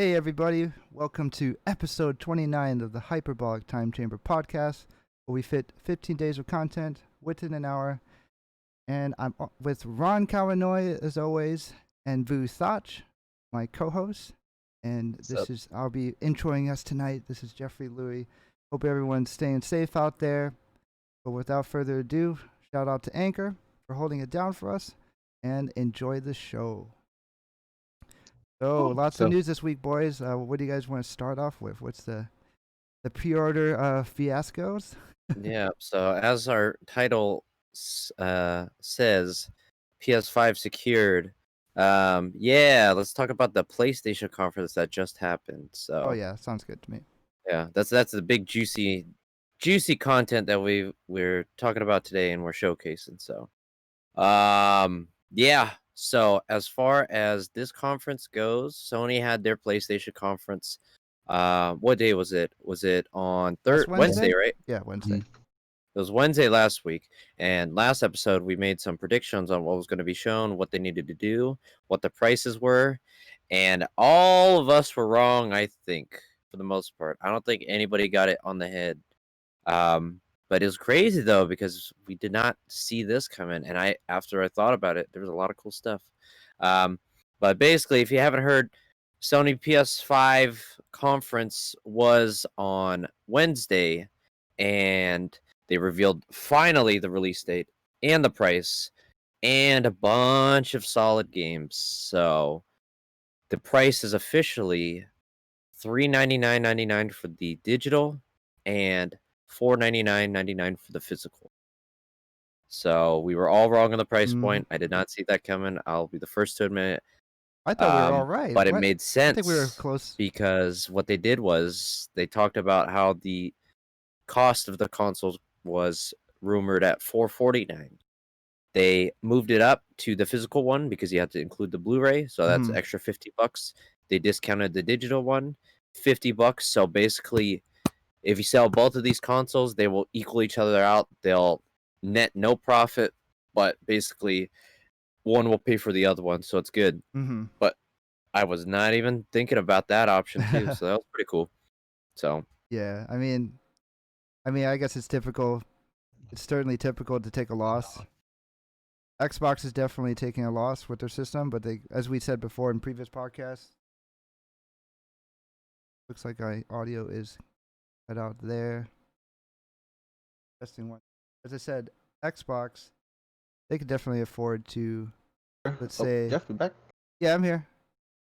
Hey everybody, welcome to episode 29 of the Hyperbolic Time Chamber Podcast, where we fit 15 days of content within an hour. And I'm with Ron Kauanoe as always, and Thach, my co-host. And I'll be introing us tonight. This is Jeffrey Louie. Hope everyone's staying safe out there. But without further ado, shout out to Anchor for holding it down for us, and enjoy the show. So, lots of news this week, boys. What do you guys want to start off with? What's the pre-order fiascos? Yeah, so as our title says, PS5 secured. Let's talk about the PlayStation conference that just happened. So, Oh yeah, sounds good to me. yeah, that's the big juicy content that we're talking about today and we're showcasing. So, yeah. So as far as this conference goes, Sony had their PlayStation conference. What day was it? Was it on Wednesday, right? Yeah, Wednesday. It was Wednesday last week, and last episode we made some predictions on what was going to be shown, what they needed to do, what the prices were, and all of us were wrong, I think, for the most part. I don't think anybody got it on the head. But it was crazy though, because we did not see this coming, and after I thought about it, there was a lot of cool stuff. But basically, if you haven't heard, Sony PS5 conference was on Wednesday, and they revealed finally the release date and the price and a bunch of solid games. So the price is officially $399.99 for the digital and $499.99 for the physical. So we were all wrong on the price point. I did not see that coming. I'll be the first to admit it. I thought we were all right. But it made sense. I think we were close. Because what they did was they talked about how the cost of the consoles was rumored at $449. They moved it up to the physical one because you have to include the Blu-ray, so that's extra $50. They discounted the digital one, $50. So basically, if you sell both of these consoles, they will equal each other out. They'll net no profit, but basically one will pay for the other one, so it's good. But I was not even thinking about that option too, so that was pretty cool. So yeah, I mean, I guess it's typical. It's certainly typical to take a loss. Xbox is definitely taking a loss with their system, but they, as we said before in previous podcasts, looks like our audio is cut out there. Testing one. As I said, Xbox, they could definitely afford to, let's say. Jeff, you back? Yeah, I'm here.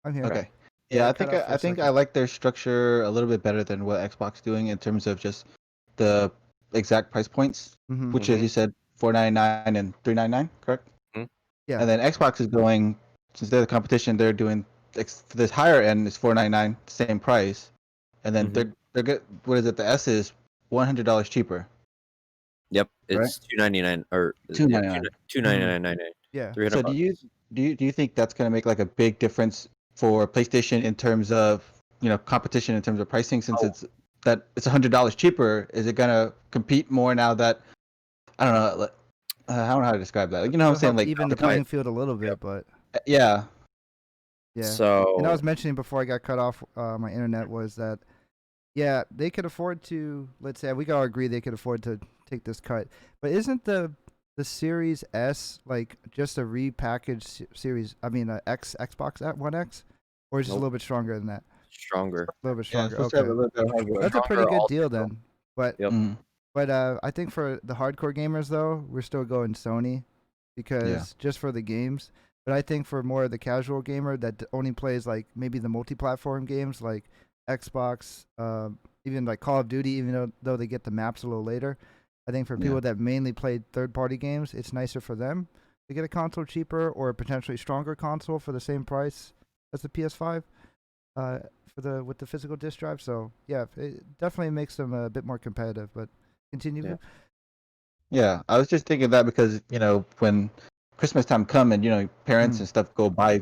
Okay. Yeah, I think I like their structure a little bit better than what Xbox doing in terms of just the exact price points, which is, you said, $499 and $399, correct? Yeah. And then Xbox is going, since they're the competition, they're doing for this higher end is $499, same price, and then they're good. What is it? The S is $100 cheaper. Yep, it's $299 or $299.99. Yeah. So do you think that's gonna make like a big difference for PlayStation in terms of competition in terms of pricing, since it's $100 cheaper? Is it gonna compete more now that I don't know? I don't know how to describe that. Like, you know what I'm saying? Like even the playing field a little bit, but yeah. So and I was mentioning before I got cut off my internet was that they could afford to, let's say we could all agree they could afford to take this cut, but isn't the Series S like just a repackaged Series? I mean, Xbox One X, or is it a little bit stronger than that? Stronger. A little bit stronger. Okay, that's a pretty good deal then. But But I think for the hardcore gamers though, we're still going Sony because just for the games. But I think for more of the casual gamer that only plays like maybe the multi-platform games like Xbox, even like Call of Duty, even though they get the maps a little later. I think for people that mainly played third-party games, it's nicer for them to get a console cheaper or a potentially stronger console for the same price as the PS5 with the physical disc drive. So yeah, it definitely makes them a bit more competitive. But continue. Yeah, I was just thinking that because when Christmas time come and parents and stuff go buy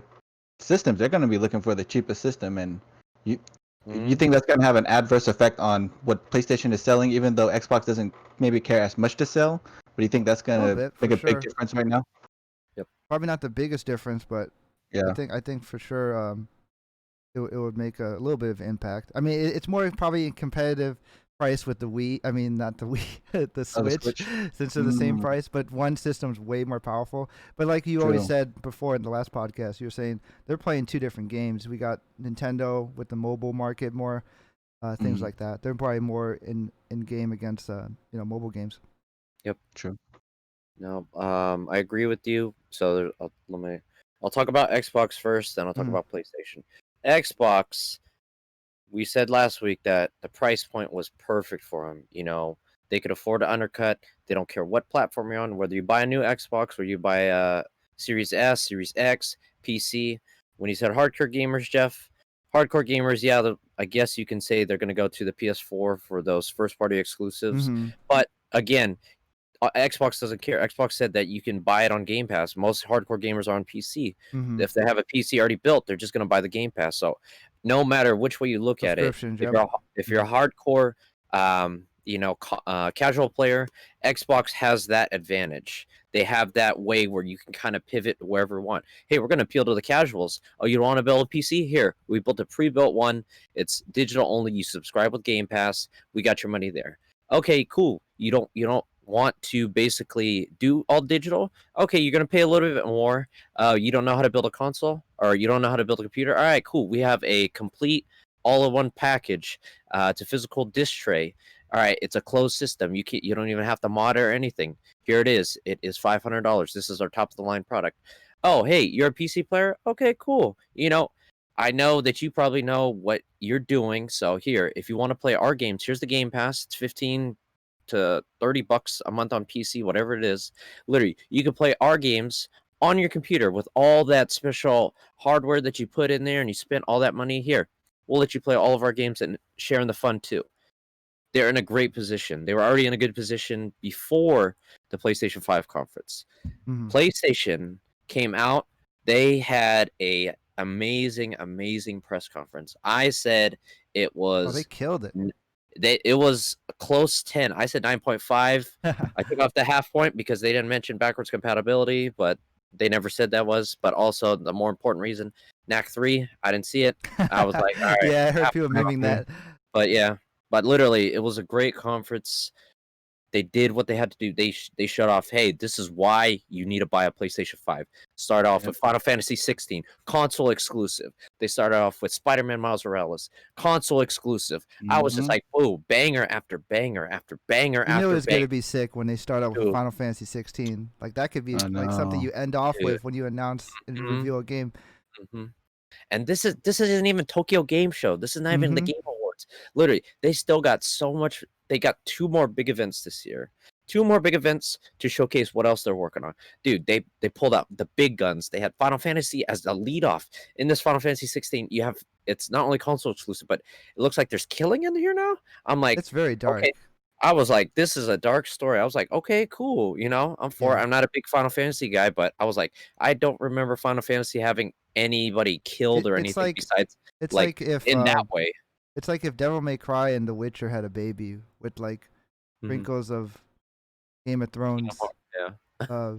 systems, they're going to be looking for the cheapest system, and you think that's going to have an adverse effect on what PlayStation is selling, even though Xbox doesn't maybe care as much to sell? But do you think that's going to make a big difference right now? Yep. Probably not the biggest difference, but I think for sure it would make a little bit of impact. I mean, it's more probably competitive price with the Wii. I mean, not the Wii, the Switch, Switch. since they're the same Mm. price. But one system's way more powerful. But like you always True. said before in the last podcast, you were saying they're playing two different games. We got Nintendo with the mobile market more, things Mhm. like that. They're probably more in game against mobile games. True. No, I agree with you. So I'll talk about Xbox first, then I'll talk Mhm. about PlayStation. Xbox, we said last week that the price point was perfect for them. You know, they could afford to undercut. They don't care what platform you're on, whether you buy a new Xbox or you buy a Series S, Series X, PC. When you said hardcore gamers, Jeff, hardcore gamers, yeah, I guess you can say they're going to go to the PS4 for those first party exclusives. Mhm. But again, Xbox doesn't care. Xbox said that you can buy it on Game Pass. Most hardcore gamers are on PC. Mhm. If they have a PC already built, they're just going to buy the Game Pass. So, no matter which way you look at it, Subscriptions. if Yep. you're a hardcore, casual player, Xbox has that advantage. They have that way where you can kind of pivot wherever you want. Hey, we're going to appeal to the casuals. Oh, you don't want to build a PC? Here, we built a pre-built one. It's digital only. You subscribe with Game Pass. We got your money there. Okay, cool. You don't want to basically do all digital. Okay, you're gonna pay a little bit more. You don't know how to build a console, or you don't know how to build a computer. All right, cool. We have a complete all-in-one package to physical disc tray. All right, it's a closed system. You don't even have to mod or anything. Here it is. It is $500. This is our top of the line product. Oh, hey, you're a PC player? Okay, cool. I know that you probably know what you're doing. So here, if you want to play our games, here's the Game Pass. It's 15 to $30 a month on PC, whatever it is. Literally, you can play our games on your computer with all that special hardware that you put in there and you spent all that money here. We'll let you play all of our games and share in the fun too. They're in a great position. They were already in a good position before the PlayStation 5 conference. Mhm. PlayStation came out. They had a amazing press conference. I said it Oh, they was killed it. it was a close 10. I said 9.5. I took off the half point because they didn't mention backwards compatibility, but they never said that was. But also the more important reason, NAC 3, I didn't see it. I was like, all right, Yeah, I heard half people point. memeing that. But yeah, but literally, it was a great conference. They did what they had to do. They shut off. Hey, this is why you need to buy a PlayStation 5. Start off Yep. with Final Fantasy 16, console exclusive. They started off with Spider-Man Miles Morales, console exclusive. I was just Mhm. like, whoa, banger after banger after banger You know after it's banger. gonna be sick when they start out with Dude. Final Fantasy 16. Like that could be I like something know. you end off Dude. with when you announce and Mhm. reveal a game. Mhm. And this isn't even Tokyo Game Show. This is not even the Mhm. Game Awards. Literally, they still got so much. They got 2 more big events this year. 2 more big events to showcase what else they're working on. Dude, they pulled out the big guns. They had Final Fantasy as a lead off. In this Final Fantasy 16, it's not only console exclusive, but it looks like there's killing in here now. I'm like, It's very dark. okay. I was like, this is a dark story. I was like, okay, cool. I'm for it. Yeah. I'm not a big Final Fantasy guy, but I was like, I don't remember Final Fantasy having anybody killed or It's anything like besides it's like like if in that way. it's like if Devil May Cry and The Witcher had a baby with like Mhm. sprinkles of Game of Thrones. Yeah. Uh,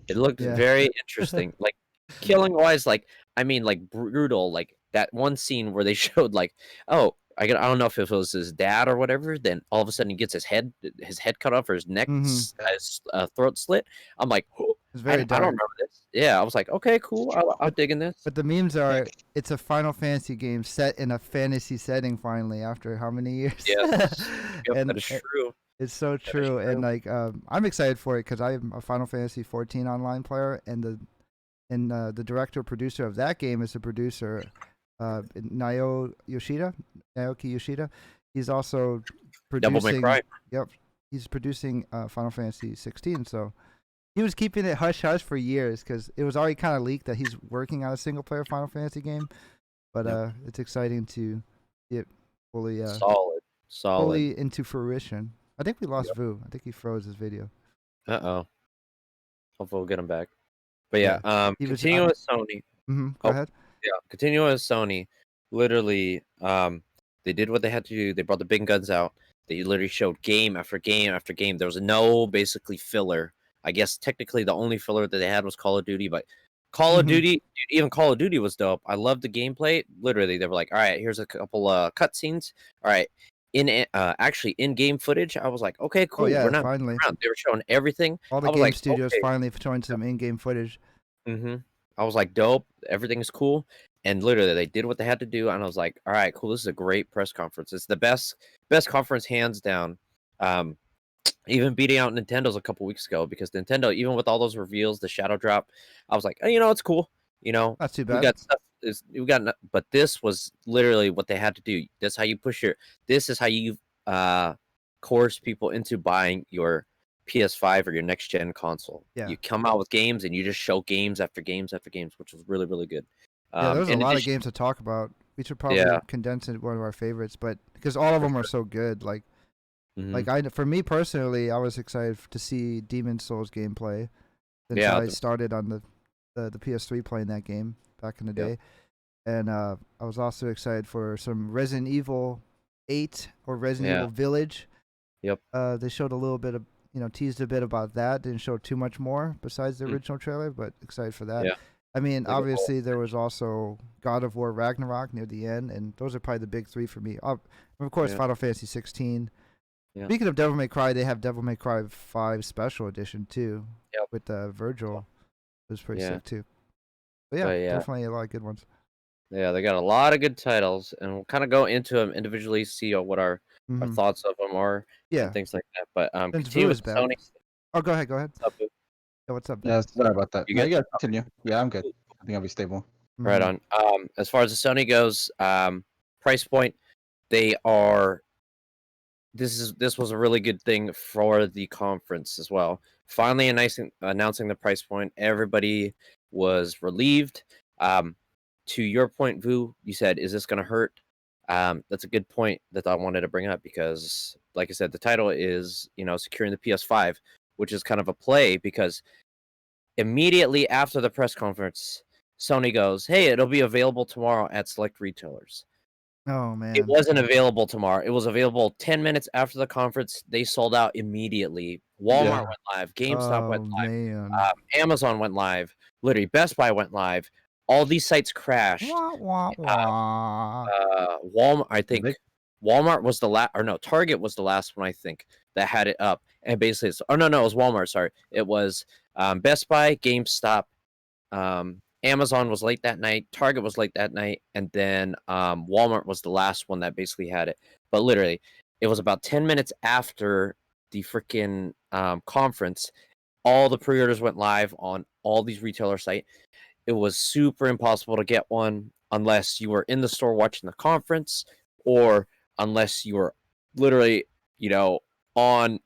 It looked yeah. very interesting. Like killing wise, like I mean like brutal, like that one scene where they showed like, oh, I don't know if it was his dad or whatever, then all of a sudden he gets his head cut off or his neck Mhm. his throat slit. I'm like, oh, It's I very don't dark. remember this. Yeah, I was like, okay, cool. I'm digging this. But the memes are it's a Final Fantasy game set in a fantasy setting finally after how many years? Yes. Yep, and that is true. it's so That is true. And true. like I'm excited for it because I'm a Final Fantasy 14 online player, and the director producer of that game is the producer Naoki Yoshida. He's also Devil May producing. Cry. Yep, he's producing Final Fantasy 16. So he was keeping it hush hush for years because it was already kind of leaked that he's working on a single player Final Fantasy game. But Yep. it's exciting to see it fully Solid. into fruition. I think we lost Yep. Vu. I think he froze his video. Uh-oh. Hopefully we'll get him back. But yeah, He was. continuing with Sony. Go Oh, ahead. yeah, continuing with Sony, literally, they did what they had to do. They brought the big guns out. They literally showed game after game after game. There was no basically filler. I guess technically the only filler that they had was Call of Duty, but Call of Duty, dude, even Call of Duty was dope. I loved the gameplay. Literally, they were like, "All right, here's a couple cutscenes. All right, actually in-game footage." I was like, "Okay, cool. Oh yeah, We're not finally. around." They were showing everything. All the I was game like, studios okay. finally showing some in-game footage. I was like, dope. Everything is cool. And literally, they did what they had to do. And I was like, all right, cool. This is a great press conference. It's the best conference hands down. Even beating out Nintendo's a couple weeks ago, because Nintendo, even with all those reveals, the shadow drop, I was like, oh, it's cool. Not too bad. We got stuff. But this was literally what they had to do. That's how you this is how you coerce people into buying your PS5 or your next gen console. Yeah. You come out with games and you just show games after games after games, which was really, really good. Yeah, there's a lot of games to talk about. We should probably condense it one of our favorites, but because all of them are so good, like for me personally, I was excited to see Demon Souls gameplay since I started on the PS3 playing that game back in the day, and I was also excited for some Resident Evil 8 or Resident Evil Village. Yep. They showed a little bit of teased a bit about that. Didn't show too much more besides the original trailer, but excited for that. Yeah. I mean, obviously there was also God of War Ragnarok near the end, and those are probably the big three for me. Of course, Final Fantasy 16. Yeah. Speaking of Devil May Cry, they have Devil May Cry 5 Special Edition too, with Virgil. It was pretty sick too. But definitely a lot of good ones. Yeah, they got a lot of good titles, and we'll kind of go into them individually, see what our thoughts of them are, and things like that. But continue with Sony. Oh, go ahead. What's up, Boo? Yeah, what's up? Yeah, sorry about that. You good? Yeah, continue. Yeah, I'm good. I think I'll be stable. Right on. As far as the Sony goes, price point, they are. This was a really good thing for the conference as well. Finally, announcing the price point, everybody was relieved. To your point, Vu, you said, "Is this going to hurt?" That's a good point that I wanted to bring up, because, like I said, the title is securing the PS5, which is kind of a play, because immediately after the press conference, Sony goes, "Hey, it'll be available tomorrow at select retailers." Oh man! It wasn't available tomorrow. It was available 10 minutes after the conference. They sold out immediately. Walmart went live. GameStop went live. Amazon went live. Literally, Best Buy went live. All these sites crashed. Walmart, I think Walmart was the last, or no, Target was the last one, I think, that had it up. And basically, it was Walmart. Sorry, it was Best Buy, GameStop, Amazon was late that night, Target was late that night, and then Walmart was the last one that basically had it. But literally, it was about 10 minutes after the freaking conference. All the pre-orders went live on all these retailer sites. It was super impossible to get one unless you were in the store watching the conference, or unless you were literally, on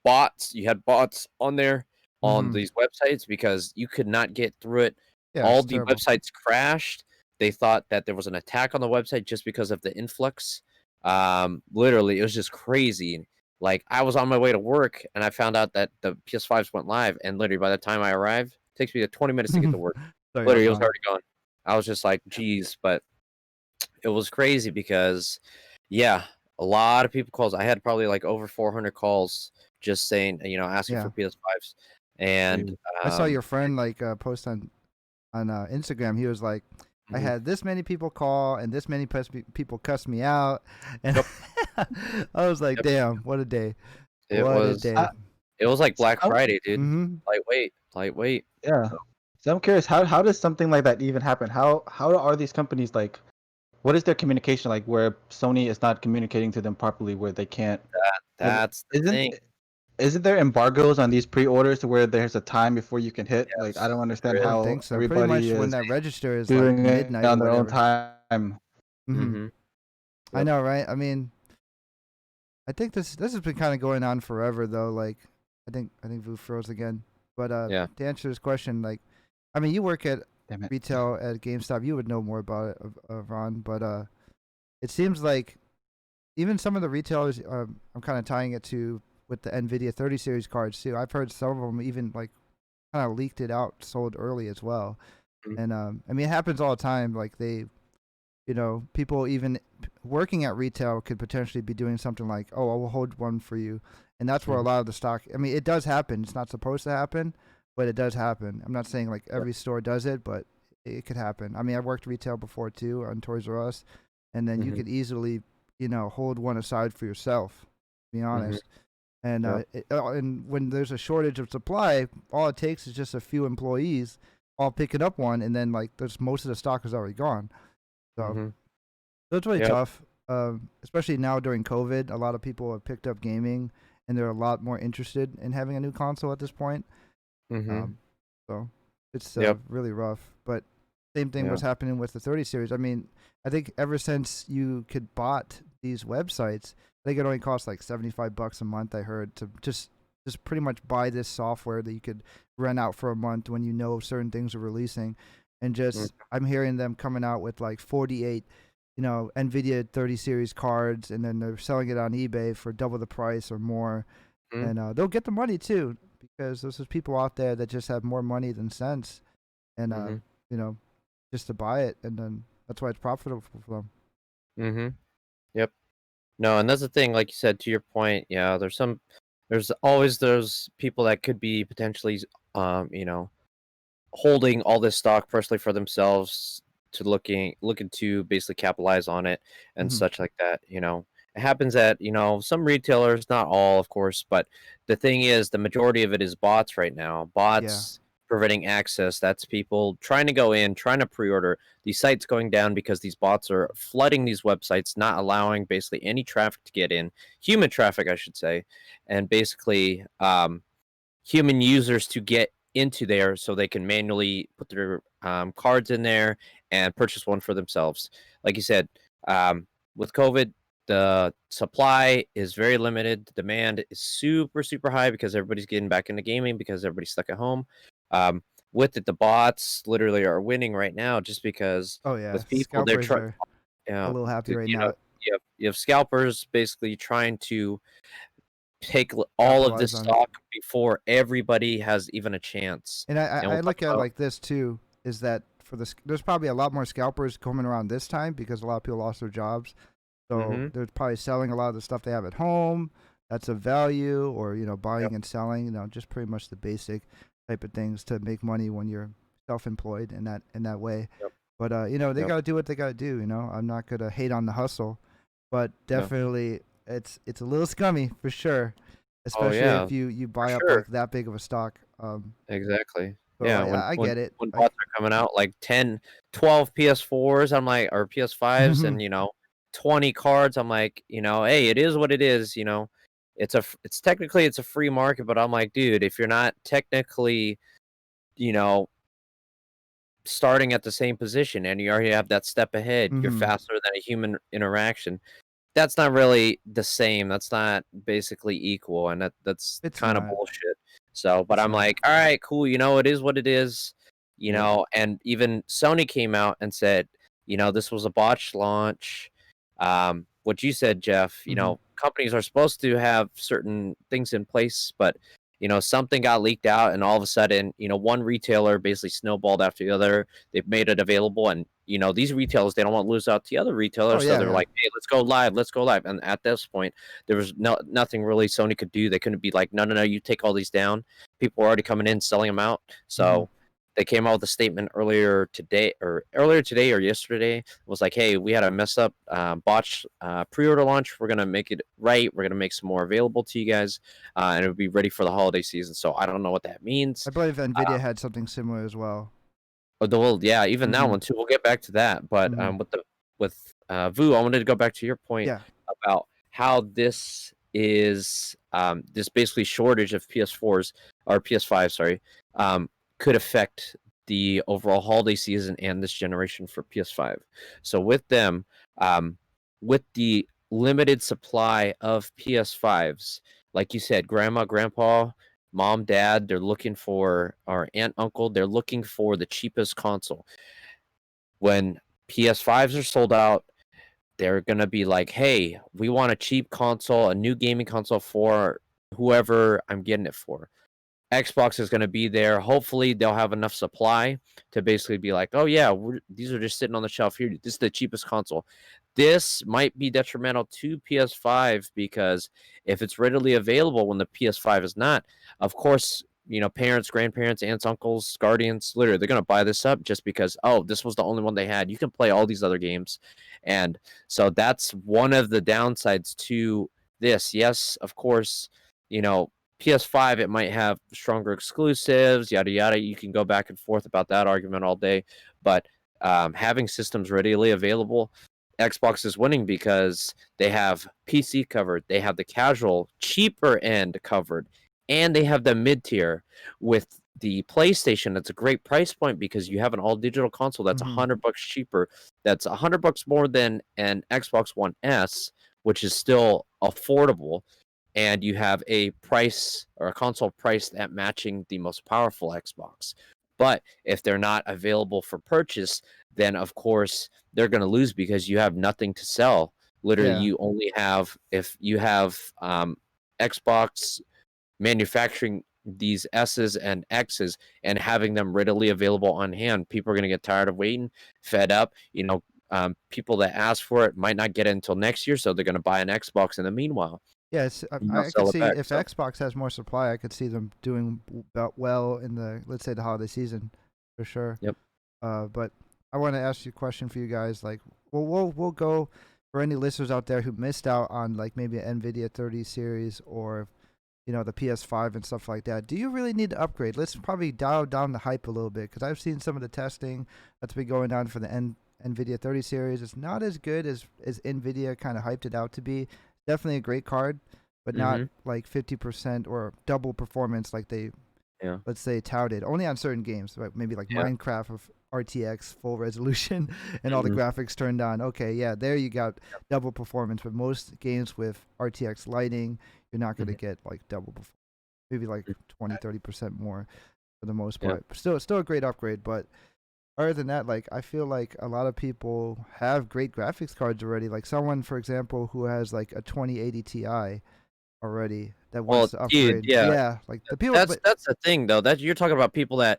bots. You had bots on there on these websites, because you could not get through it. Yeah, all the websites crashed. They thought that there was an attack on the website just because of the influx. Literally, it was just crazy. Like, I was on my way to work, and I found out that the PS5s went live, and literally by the time I arrived, it takes me 20 minutes to get to work. Literally, it was already gone. I was just like, geez, but it was crazy because, a lot of people calls. I had probably like over 400 calls just saying, asking for PS5s. And I saw your friend post on Instagram. He was like, I had this many people call and this many people cuss me out, and I was like, damn, what a day! It was like Black Friday, dude. Lightweight. Yeah. So I'm curious, how does something like that even happen? How are these companies like? What is their communication like, where Sony is not communicating to them properly, where they can't? That's the thing. Isn't there embargoes on these pre-orders to where there's a time before you can hit? Yes, I don't understand how so. Everybody pretty much is when that register is doing like midnight on or their own whatever. time. I know, right? I mean, I think this has been kind of going on forever, though. Like, I think Vu froze again. But to answer this question, like, I mean, you work at retail at GameStop, you would know more about it, Ron. But it seems like even some of the retailers, I'm kind of tying it to with the NVIDIA 30 series cards too. I've heard some of them even like kind of leaked it out, sold early as well. And I mean, it happens all the time. Like people even working at retail could potentially be doing something like, oh, I will hold one for you. And that's where a lot of the stock, I mean, it does happen. It's not supposed to happen, but it does happen. I'm not saying like every store does it, but it could happen. I mean, I worked retail before too on Toys R Us, and then you Mhm. could easily, hold one aside for yourself. To be Mhm. honest. And Yep. and when there's a shortage of supply, all it takes is just a few employees all picking up one, and then like there's most of the stock is already gone. So Mhm. it's really Yep. tough, especially now during COVID. A lot of people have picked up gaming, and they're a lot more interested in having a new console at this point. Mhm. Um, so it's Yep. really rough. But same thing Yeah. was happening with the 30 series. I mean, I think ever since you could bot these websites, I think it only costs like $75 a month. I heard to just pretty much buy this software that you could rent out for a month when certain things are releasing, and Mm. just I'm hearing them coming out with like 48, Nvidia 30 series cards, and then they're selling it on eBay for double the price or more, Mhm. and they'll get the money too because there's people out there that just have more money than sense, and Mhm. you know, just to buy it, and then that's why it's profitable for them. Mhm. Yep. No, and that's the thing. Like you said, to your point, yeah, there's always those people that could be potentially, you know, holding all this stock personally for themselves to looking to basically capitalize on it and Hmm. such like that. It happens at some retailers, not all, of course, but the thing is, the majority of it is bots right now. Yeah. Bots preventing access. That's people trying to go in, trying to pre-order. These sites going down because these bots are flooding these websites, not allowing basically any traffic to get in, human traffic, I should say, and basically human users to get into there so they can manually put their cards in there and purchase one for themselves. Like you said, with COVID, the supply is very limited. The demand is super, super high because everybody's getting back into gaming because everybody's stuck at home. Um, with it, the bots literally are winning right now just because Oh yeah. with people, they're Scalpers trying, are a yeah, little happy right you know, now. you have scalpers basically trying to take all of this Capitalize on it. stock before everybody has even a chance. And And I we'll talk look at it about like this too: is that there's probably a lot more scalpers coming around this time because a lot of people lost their jobs. So mhm, they're probably selling a lot of the stuff they have at home that's of value, or yep, buying and selling. Just pretty much the basic type of things to make money when you're self-employed in that way. yep, But they yep, gotta do what they gotta do. I'm not gonna hate on the hustle, but yeah. definitely it's a little scummy for sure, Oh especially yeah, if you for buy up sure. like that big of a stock. Exactly. So Yeah, when I when get it. when bots are coming out like 10, 12 PS4s, I'm like, or PS5s, and 20 cards, I'm like, hey, it is what it is. It's technically it's a free market, but I'm like, dude, if you're not technically, you know, starting at the same position and you already have that step ahead, you're Hmm. faster than a human interaction. That's not really the same. That's not basically equal, and that's It's kind of not. bullshit. So, but It's I'm not. like, all right, cool. It is what it is. Yep. And even Sony came out and said, this was a botched launch. What you said, Jeff. Hmm. Companies are supposed to have certain things in place, but something got leaked out, and all of a sudden, one retailer basically snowballed after the other. They've made it available, and these retailers, they don't want to lose out to the other Oh retailers, so yeah, they're yeah. like, hey, let's go live. And at this point, there was nothing really Sony could do. They couldn't be like, no, no, no, you take all these down. People were already coming in selling them out. Hmm. So they came out with a statement earlier today or yesterday. Was like, hey, we had a mess up botch pre-order launch. We're gonna make it right. We're gonna make some more available to you guys, and it'll be ready for the holiday season. So I don't know what that means. I believe Nvidia had something similar as well. Well, yeah, even that Hmm. one too. We'll get back to that. But Hmm. with Vu, I wanted to go back to your point Yeah. about how this is this basically shortage of PS4s or PS5, sorry, could affect the overall holiday season and this generation for PS5. So with them, um, with the limited supply of PS5s, like you said, grandma, grandpa, mom, dad, they're looking for, or aunt, uncle, they're looking for the cheapest console. When PS5s are sold out, they're gonna be like, "Hey, we want a cheap console, a new gaming console for whoever I'm getting it for." Xbox is gonna be there. Hopefully, they'll have enough supply to basically be like, "Oh yeah, these are just sitting on the shelf here. This is the cheapest console." This might be detrimental to PS5 because if it's readily available when the PS5 is not, of course, parents, grandparents, aunts, uncles, guardians, literally, they're going to buy this up just because, oh, this was the only one they had. You can play all these other games. And so that's one of the downsides to this. Yes, of course, PS5, it might have stronger exclusives, yada, yada. You can go back and forth about that argument all day. But having systems readily available, Xbox is winning because they have PC covered. They have the casual, cheaper end covered. And they have the mid-tier. With the PlayStation, it's a great price point because you have an all-digital console that's $100 cheaper. That's $100 more than an Xbox One S, which is still affordable. And you have a price or a console price that matching the most powerful Xbox. But if they're not available for purchase, then of course they're going to lose because you have nothing to sell. Literally, you only have, if you have Xbox manufacturing these S's and X's and having them readily available on hand, people are going to get tired of waiting, fed up. People that ask for it might not get it until next year, so they're going to buy an Xbox in the meanwhile. Yeah, I could see if Xbox has more supply, I could see them doing well in the, let's say, the holiday season, for sure. Yep. But I want to ask you a question for you guys. Like, we'll go for any listeners out there who missed out on like maybe an NVIDIA 30 series or, the PS5 and stuff like that. Do you really need to upgrade? Let's probably dial down the hype a little bit because I've seen some of the testing that's been going on for the NVIDIA 30 series. It's not as good as NVIDIA kind of hyped it out to be. Definitely a great card, but not like 50% or double performance like they, let's say, touted. Only on certain games, right? Maybe like Minecraft of RTX full resolution and all the graphics turned on. Okay, yeah, there you got double performance. But most games with RTX lighting, you're not going to get like double performance. Maybe like 20-30% more for the most part. Still a great upgrade, but other than that, like I feel like a lot of people have great graphics cards already. Like someone, for example, who has like a 2080 Ti already that wants to upgrade. Yeah, like the people. That's the thing though. That you're talking about people that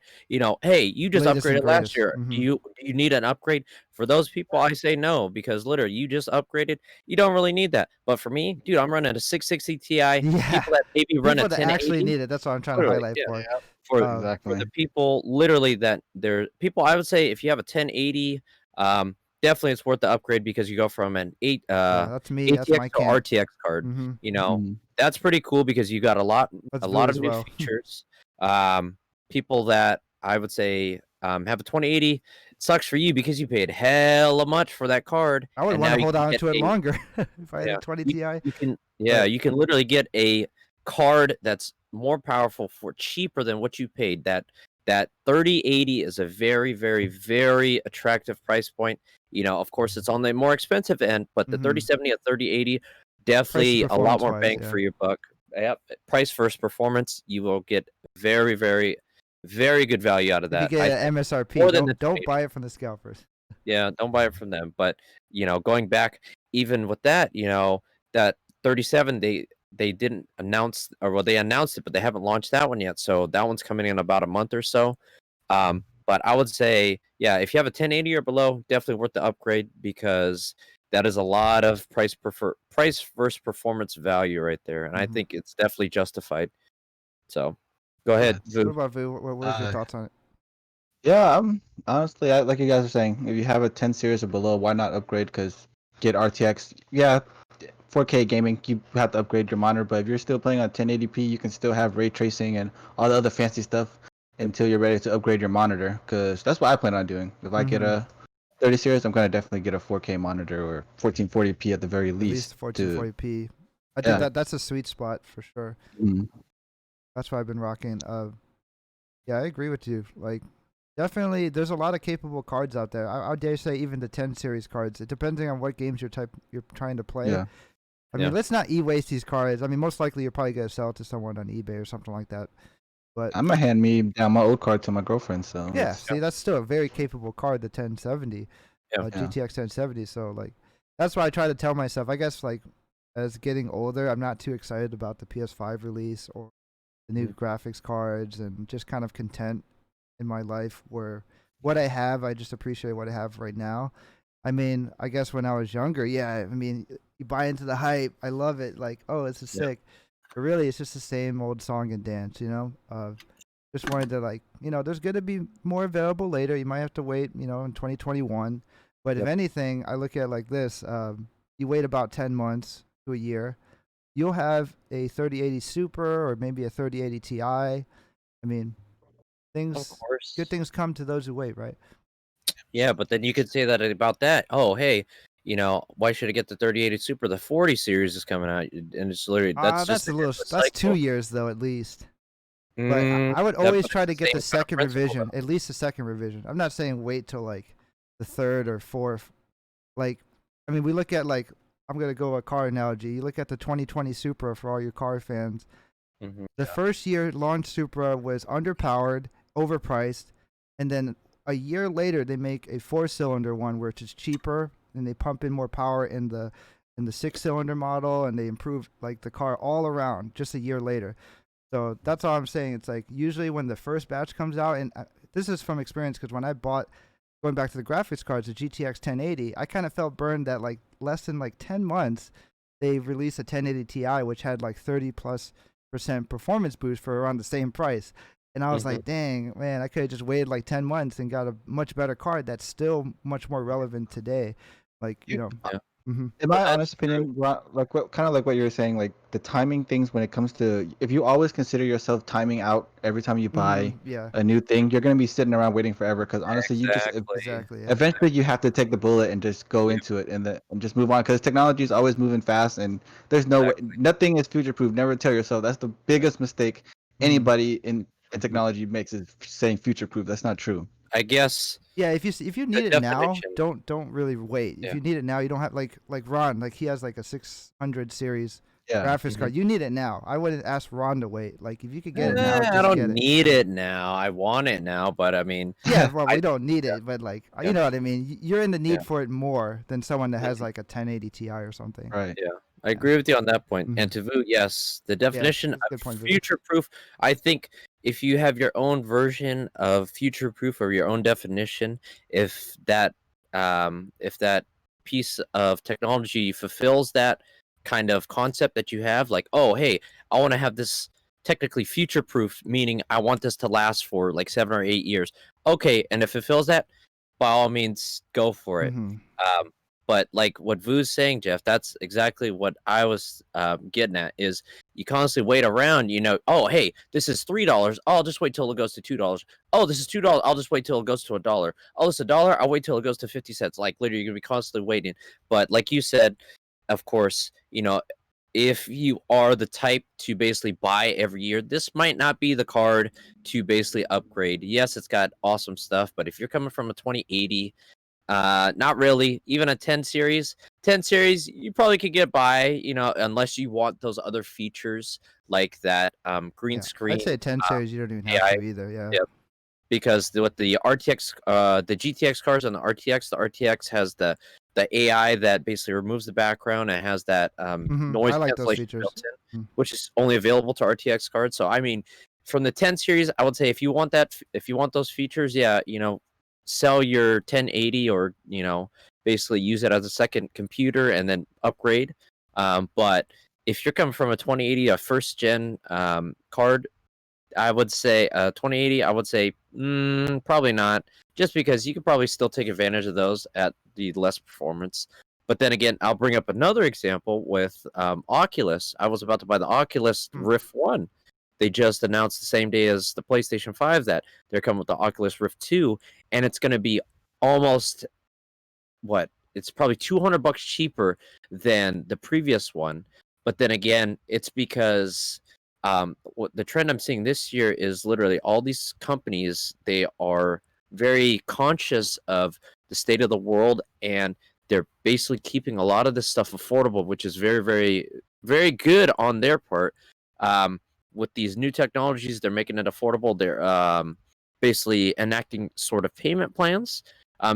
hey, you just upgraded last year. Do you need an upgrade? For those people, I say no because literally you just upgraded. You don't really need that. But for me, dude, I'm running a 660 Ti. People that maybe run a 1080 actually need it. That's what I'm trying to highlight for. For the people literally that they're people, I would say if you have a 1080, definitely it's worth the upgrade because you go from an that's me. ATX That's my to RTX card. That's pretty cool because you got a lot of new features. People that I would say have a 2080, it sucks for you because you paid hella much for that card. I would want to hold on to it longer if I had a 20 Ti. You can literally get a card that's more powerful for cheaper than what you paid. That 3080 is a very, very, very attractive price point. Of course, it's on the more expensive end, but the 3070 and 3080 definitely a lot more bang for your buck. Yep. Price versus performance, you will get very, very, very good value out of that. If you get an MSRP, don't buy it from the scalpers. Yeah, don't buy it from them. But going back, even with that, that 37, they didn't announce, or they announced it, but they haven't launched that one yet. So that one's coming in about a month or so. But I would say, if you have a 1080 or below, definitely worth the upgrade because that is a lot of price versus performance value right there, and I think it's definitely justified. So, go ahead. What about Vu? What are your thoughts on it? Yeah, honestly, like you guys are saying, if you have a 10 series or below, why not upgrade? Because get RTX. Yeah, 4K gaming, you have to upgrade your monitor, but if you're still playing on 1080p, you can still have ray tracing and all the other fancy stuff until you're ready to upgrade your monitor, because that's what I plan on doing. If I get a 30 series, I'm going to definitely get a 4K monitor or 1440p at the very least. At least 1440p. I think that's a sweet spot for sure. That's what I've been rocking. I agree with you. Like, definitely, there's a lot of capable cards out there. I dare say even the 10 series cards, depending on what games you're trying to play. Yeah. I mean, let's not e-waste these cards. I mean, most likely you're probably going to sell it to someone on eBay or something like that. But I'm gonna hand me down my old card to my girlfriend. So see, that's still a very capable card, the 1070, GTX 1070. So like, that's why I try to tell myself. I guess like, as getting older, I'm not too excited about the PS5 release or the new graphics cards, and just kind of content in my life where what I have, I just appreciate what I have right now. I mean, I guess when I was younger, I mean, you buy into the hype. I love it. Like, oh, this is sick. But really, it's just the same old song and dance, just wanted to like, there's going to be more available later. You might have to wait, in 2021. But if Yep. anything, I look at it like this: you wait about 10 months to a year, you'll have a 3080 Super or maybe a 3080 Ti. I mean, Of good course. things come to those who wait, right? Yeah, but then you could say that about that. Oh, hey, why should I get the 3080 Super? The 40 series is coming out, and it's literally that's just That's the a end little. of the That's 2 cycle. years though, at least. But I would Yeah, always but try it's to the get the same kind of second principle, revision, though. at least the second revision. I'm not saying wait till like the third or fourth. Like, I mean, we look at like, I'm gonna go a car analogy. You look at the 2020 Supra for all your car fans. The Yeah. first year launch Supra was underpowered, overpriced, and then a year later they make a 4-cylinder one which is cheaper and they pump in more power in the 6-cylinder model and they improve like the car all around just a year later. So that's all I'm saying. It's like usually when the first batch comes out, and this is from experience because when I bought, going back to the graphics cards, the GTX 1080, I kind of felt burned that like less than like 10 months, they released a 1080 Ti which had like 30+% performance boost for around the same price. And I was Mhm. like, dang, man, I could have just waited like 10 months and got a much better card that's still much more relevant today. Like, Yeah. hmm In But my that's honest opinion, like what kind of like what you were saying, like the timing things when it comes to if you always consider yourself timing out every time you buy yeah, a new thing, you're gonna be sitting around waiting forever. Because honestly, you just exactly. exactly. Yeah. eventually you have to take the bullet and just go Yeah, into it and just move on. Because technology is always moving fast, and there's no way, exactly. nothing is future proof. Never tell yourself that's the biggest mistake Mhm. anybody in Mhm. technology makes is saying future proof. That's not true. I guess Yeah, if you the need it now, definition. don't really wait. If Yeah. you need it now, you don't have like Ron, like he has like a 600 series Yeah. graphics Mhm. card. You need it now. I wouldn't ask Ron to wait. Like if you could get it now, I just don't get it. need it now. I want it now, but I mean, Yeah, well, I we don't need it, but like yeah, you know what I mean. You're in the yeah. need for it more than someone that has Mhm. like a 1080 Ti or something. Right. Yeah, I Yeah. agree with you on that point. hmm And to Vu, yes, the Yeah, definition that's a of good point, Vu. future proof, I think if you have your own version of future proof or your own definition, if that piece of technology fulfills that kind of concept that you have, like, oh hey, I want to have this technically future proof, meaning I want this to last for like 7 or 8 years. Okay, and if it fulfills that, by all means, go for it. hmm Um, but like what Vu's saying, Jeff, that's exactly what I was getting at. Is you constantly wait around. Oh hey, this is $3. I'll just wait till it goes to $2. Oh, this is $2. I'll just wait till it goes to $1. Oh, this is $1. I'll wait till it goes to 50 cents. Like literally, you're gonna be constantly waiting. But like you said, of course, if you are the type to basically buy every year, this might not be the card to basically upgrade. Yes, it's got awesome stuff, but if you're coming from a 2080, not really. Even a 10 series, you probably could get by, unless you want those other features like that green Yeah, I'd say screen 10 series. You don't even have AI. to either. Yeah. Yeah, because with the RTX, the GTX cars and the RTX has the AI that basically removes the background and has that I noise like those cancellation features. built in, Mm. which is only available to RTX cards. So I mean, from the 10 series, I would say if you want if you want those features, yeah, sell your 1080 or basically use it as a second computer and then upgrade. But if you're coming from a 2080, a first gen card, I would say 2080. I would say probably not, just because you could probably still take advantage of those at the less performance. But then again, I'll bring up another example with Oculus. I was about to buy the Oculus Hmm. Rift One. They just announced the same day as the PlayStation 5 that they're coming with the Oculus Rift 2, and it's going to be almost what? It's probably $200 cheaper than the previous one. But then again, it's because what the trend I'm seeing this year is literally all these companies, they are very conscious of the state of the world, and they're basically keeping a lot of this stuff affordable, which is very, very, very good on their part. With these new technologies, they're making it affordable. They're basically enacting sort of payment plans,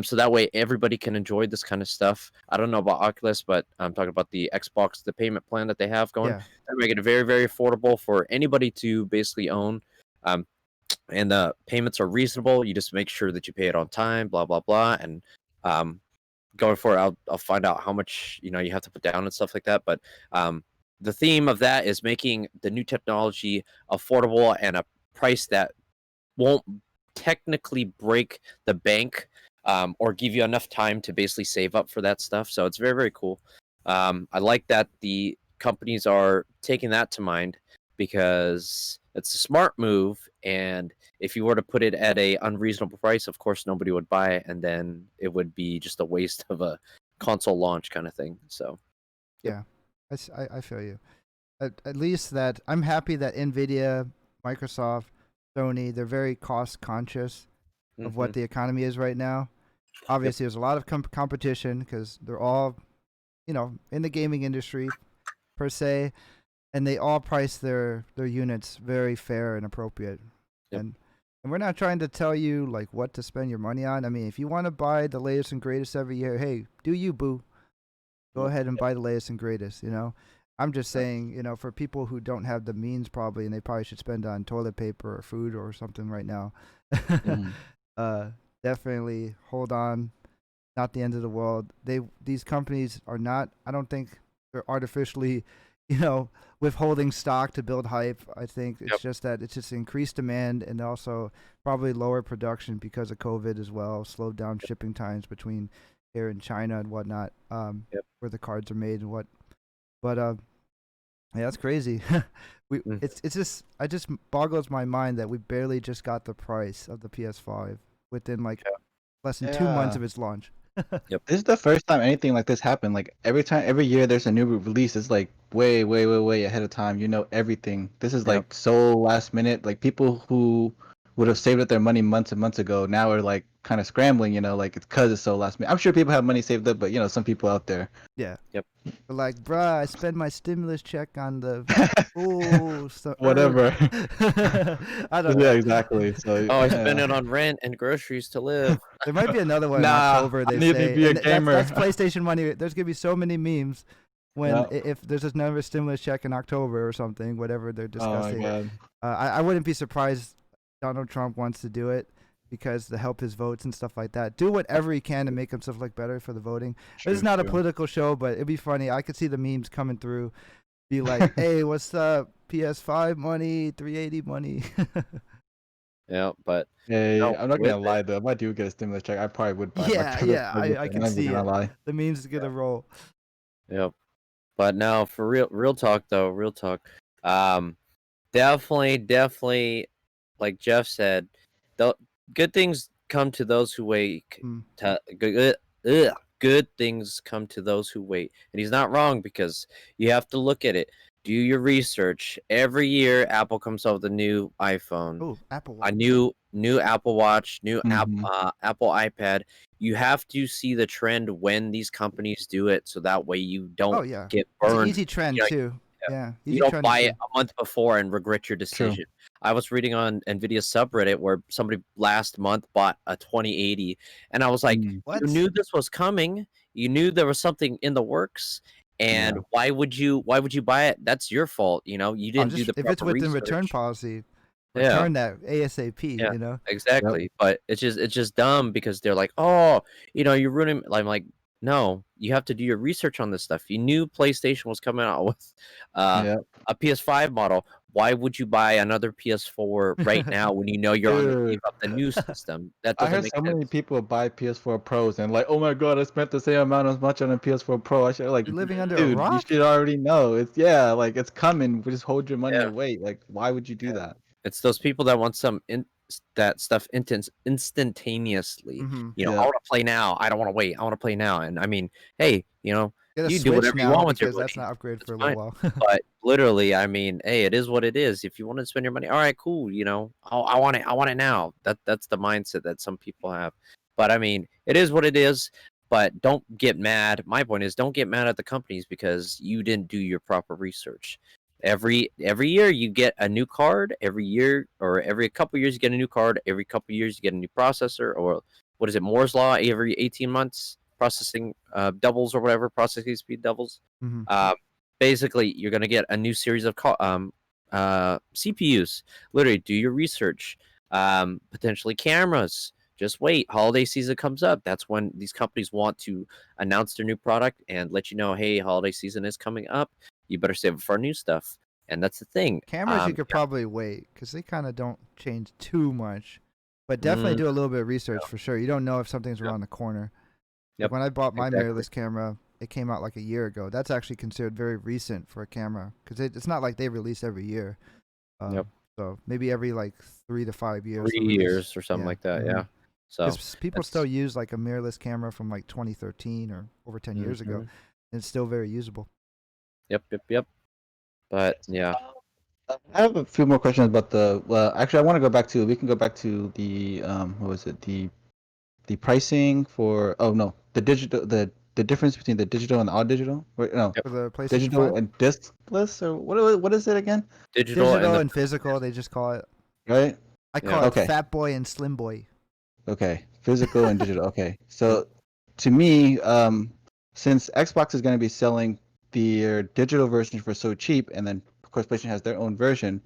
so that way everybody can enjoy this kind of stuff. I don't know about Oculus, but I'm talking about the Xbox, the payment plan that they have going. Yeah. They're making it very, very affordable for anybody to basically own. Um, and the payments are reasonable. You just make sure that you pay it on time, blah blah blah. And um, going forward, I'll find out how much you have to put down and stuff like that. But the theme of that is making the new technology affordable and a price that won't technically break the bank or give you enough time to basically save up for that stuff. So it's very, very cool. I like that the companies are taking that to mind because it's a smart move. And if you were to put it at a unreasonable price, of course, nobody would buy it. And then it would be just a waste of a console launch kind of thing. So, yep. Yeah, I feel you. At least that I'm happy that Nvidia, Microsoft, Sony, they're very cost conscious of what the economy is right now. Obviously, there's a lot of competition because they're all, in the gaming industry per se, and they all price their units very fair and appropriate. Yep. And we're not trying to tell you like what to spend your money on. I mean, if you want to buy the latest and greatest every year, hey, do you, boo? Go ahead and buy the latest and greatest. I'm just saying, for people who don't have the means probably, and they probably should spend on toilet paper or food or something right now. Definitely hold on. Not the end of the world. These companies are not. I don't think they're artificially, withholding stock to build hype. I think it's just that it's just increased demand and also probably lower production because of COVID as well. Slowed down shipping times between here and China and whatnot, where the cards are made and what. But yeah, that's crazy. It's just boggles my mind that we barely just got the price of the PS5 within less than 2 months of its launch. This is the first time anything like this happened. Like every year there's a new release. It's like way ahead of time. Everything. This is like so last minute. Like people who would have saved up their money months and months ago now are like kind of scrambling. Like it's because it's so last minute. I'm sure people have money saved up, but some people out there. Yeah. Yep. But like, bruh, I spend my stimulus check on the whatever. I don't know. Yeah, exactly. So I spend it on rent and groceries to live. There might be another one in October. They need say to be a gamer. That's PlayStation money. There's gonna be so many memes when if there's another stimulus check in October or something, whatever they're discussing. Oh my God. I wouldn't be surprised Donald Trump wants to do it because to help his votes and stuff like that. Do whatever he can to make himself look better for the voting. This is not a political show, but it'd be funny. I could see the memes coming through. Be like, hey, what's up? PS5 money, 380 money. Yeah, but hey, I'm not gonna lie though. If I do get a stimulus check, I probably would buy. I can see it. The memes is gonna roll. Yep. But now for real talk though, real talk. Definitely, like Jeff said, good things come to those who wait. Good things come to those who wait, and he's not wrong because you have to look at it. Do your research. Every year, Apple comes out with a new iPhone, Apple Watch. a new Apple Watch, new Apple iPad. You have to see the trend when these companies do it, so that way you don't get burned. It's an easy trend too. Yeah, you don't buy it a month before and regret your decision. True. I was reading on Nvidia's subreddit where somebody last month bought a 2080, and I was like, you knew this was coming. You knew there was something in the works, and why would you buy it? That's your fault. You didn't do the proper if it's within research. Return policy. Return that ASAP. Exactly. But it's just dumb because they're like, you're ruining. I'm like, no, you have to do your research on this stuff. You knew PlayStation was coming out with a PS5 model. Why would you buy another PS4 right now when you know you're on the eve of the new system? That doesn't make sense. I heard so many people buy PS4 Pros and like, oh my God, I spent the same amount as much on a PS4 Pro. I should You're living under a rock? You should already know. It's coming. Just hold your money and wait. Like, why would you do that? It's those people that want that stuff instantaneously. I want to play now. I don't want to wait. I want to play now. And I mean, hey, you do whatever you want with your money. That's not upgrade for a little while. But literally, I mean, hey, it is what it is. If you want to spend your money, all right, cool. I want it. I want it now. That's the mindset that some people have. But I mean, it is what it is. But don't get mad. My point is, don't get mad at the companies because you didn't do your proper research. Every year you get a new card. Every year or every couple years you get a new card. Every couple years you get a new processor, or what is it, Moore's law? Every 18 months, processing doubles or whatever, processing speed doubles. Basically, you're gonna get a new series of CPUs. Literally, do your research. Potentially cameras. Just wait. Holiday season comes up. That's when these companies want to announce their new product and let you know, hey, holiday season is coming up. You better save it for our new stuff. And that's the thing. Cameras you could probably wait because they kind of don't change too much, but definitely do a little bit of research for sure. You don't know if something's around the corner. Like when I bought my mirrorless camera, it came out like a year ago. That's actually considered very recent for a camera because it's not like they release every year. So maybe every like 3 to 5 years. 3 years or something like that. Yeah. So people still use like a mirrorless camera from like 2013 or over 10 years ago, and it's still very usable. Yep. But yeah. I have a few more questions about the. Well, actually, I want to go back to. We can go back to the. What was it? The pricing for. Oh no, the digital. The difference between the digital and the all digital. Wait, no. For the PlayStation digital 5? and diskless, or what is it again? Digital and physical. They just call it. Right. I call it Fat Boy and Slim Boy. Okay, physical and digital. Okay, so to me, since Xbox is going to be selling their digital version for so cheap, and then of course PlayStation has their own version,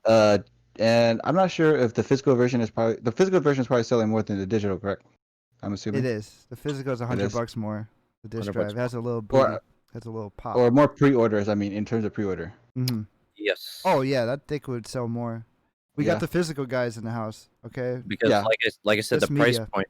and I'm not sure if the physical version is probably selling more than the digital, correct? I'm assuming it is. The physical is $100 more. The disc drive has a little booty, has a little pop, or more pre-orders. I mean, in terms of pre-order. Yes. Oh yeah, that thing would sell more. We got the physical guys in the house, okay? Because like I said, the price point,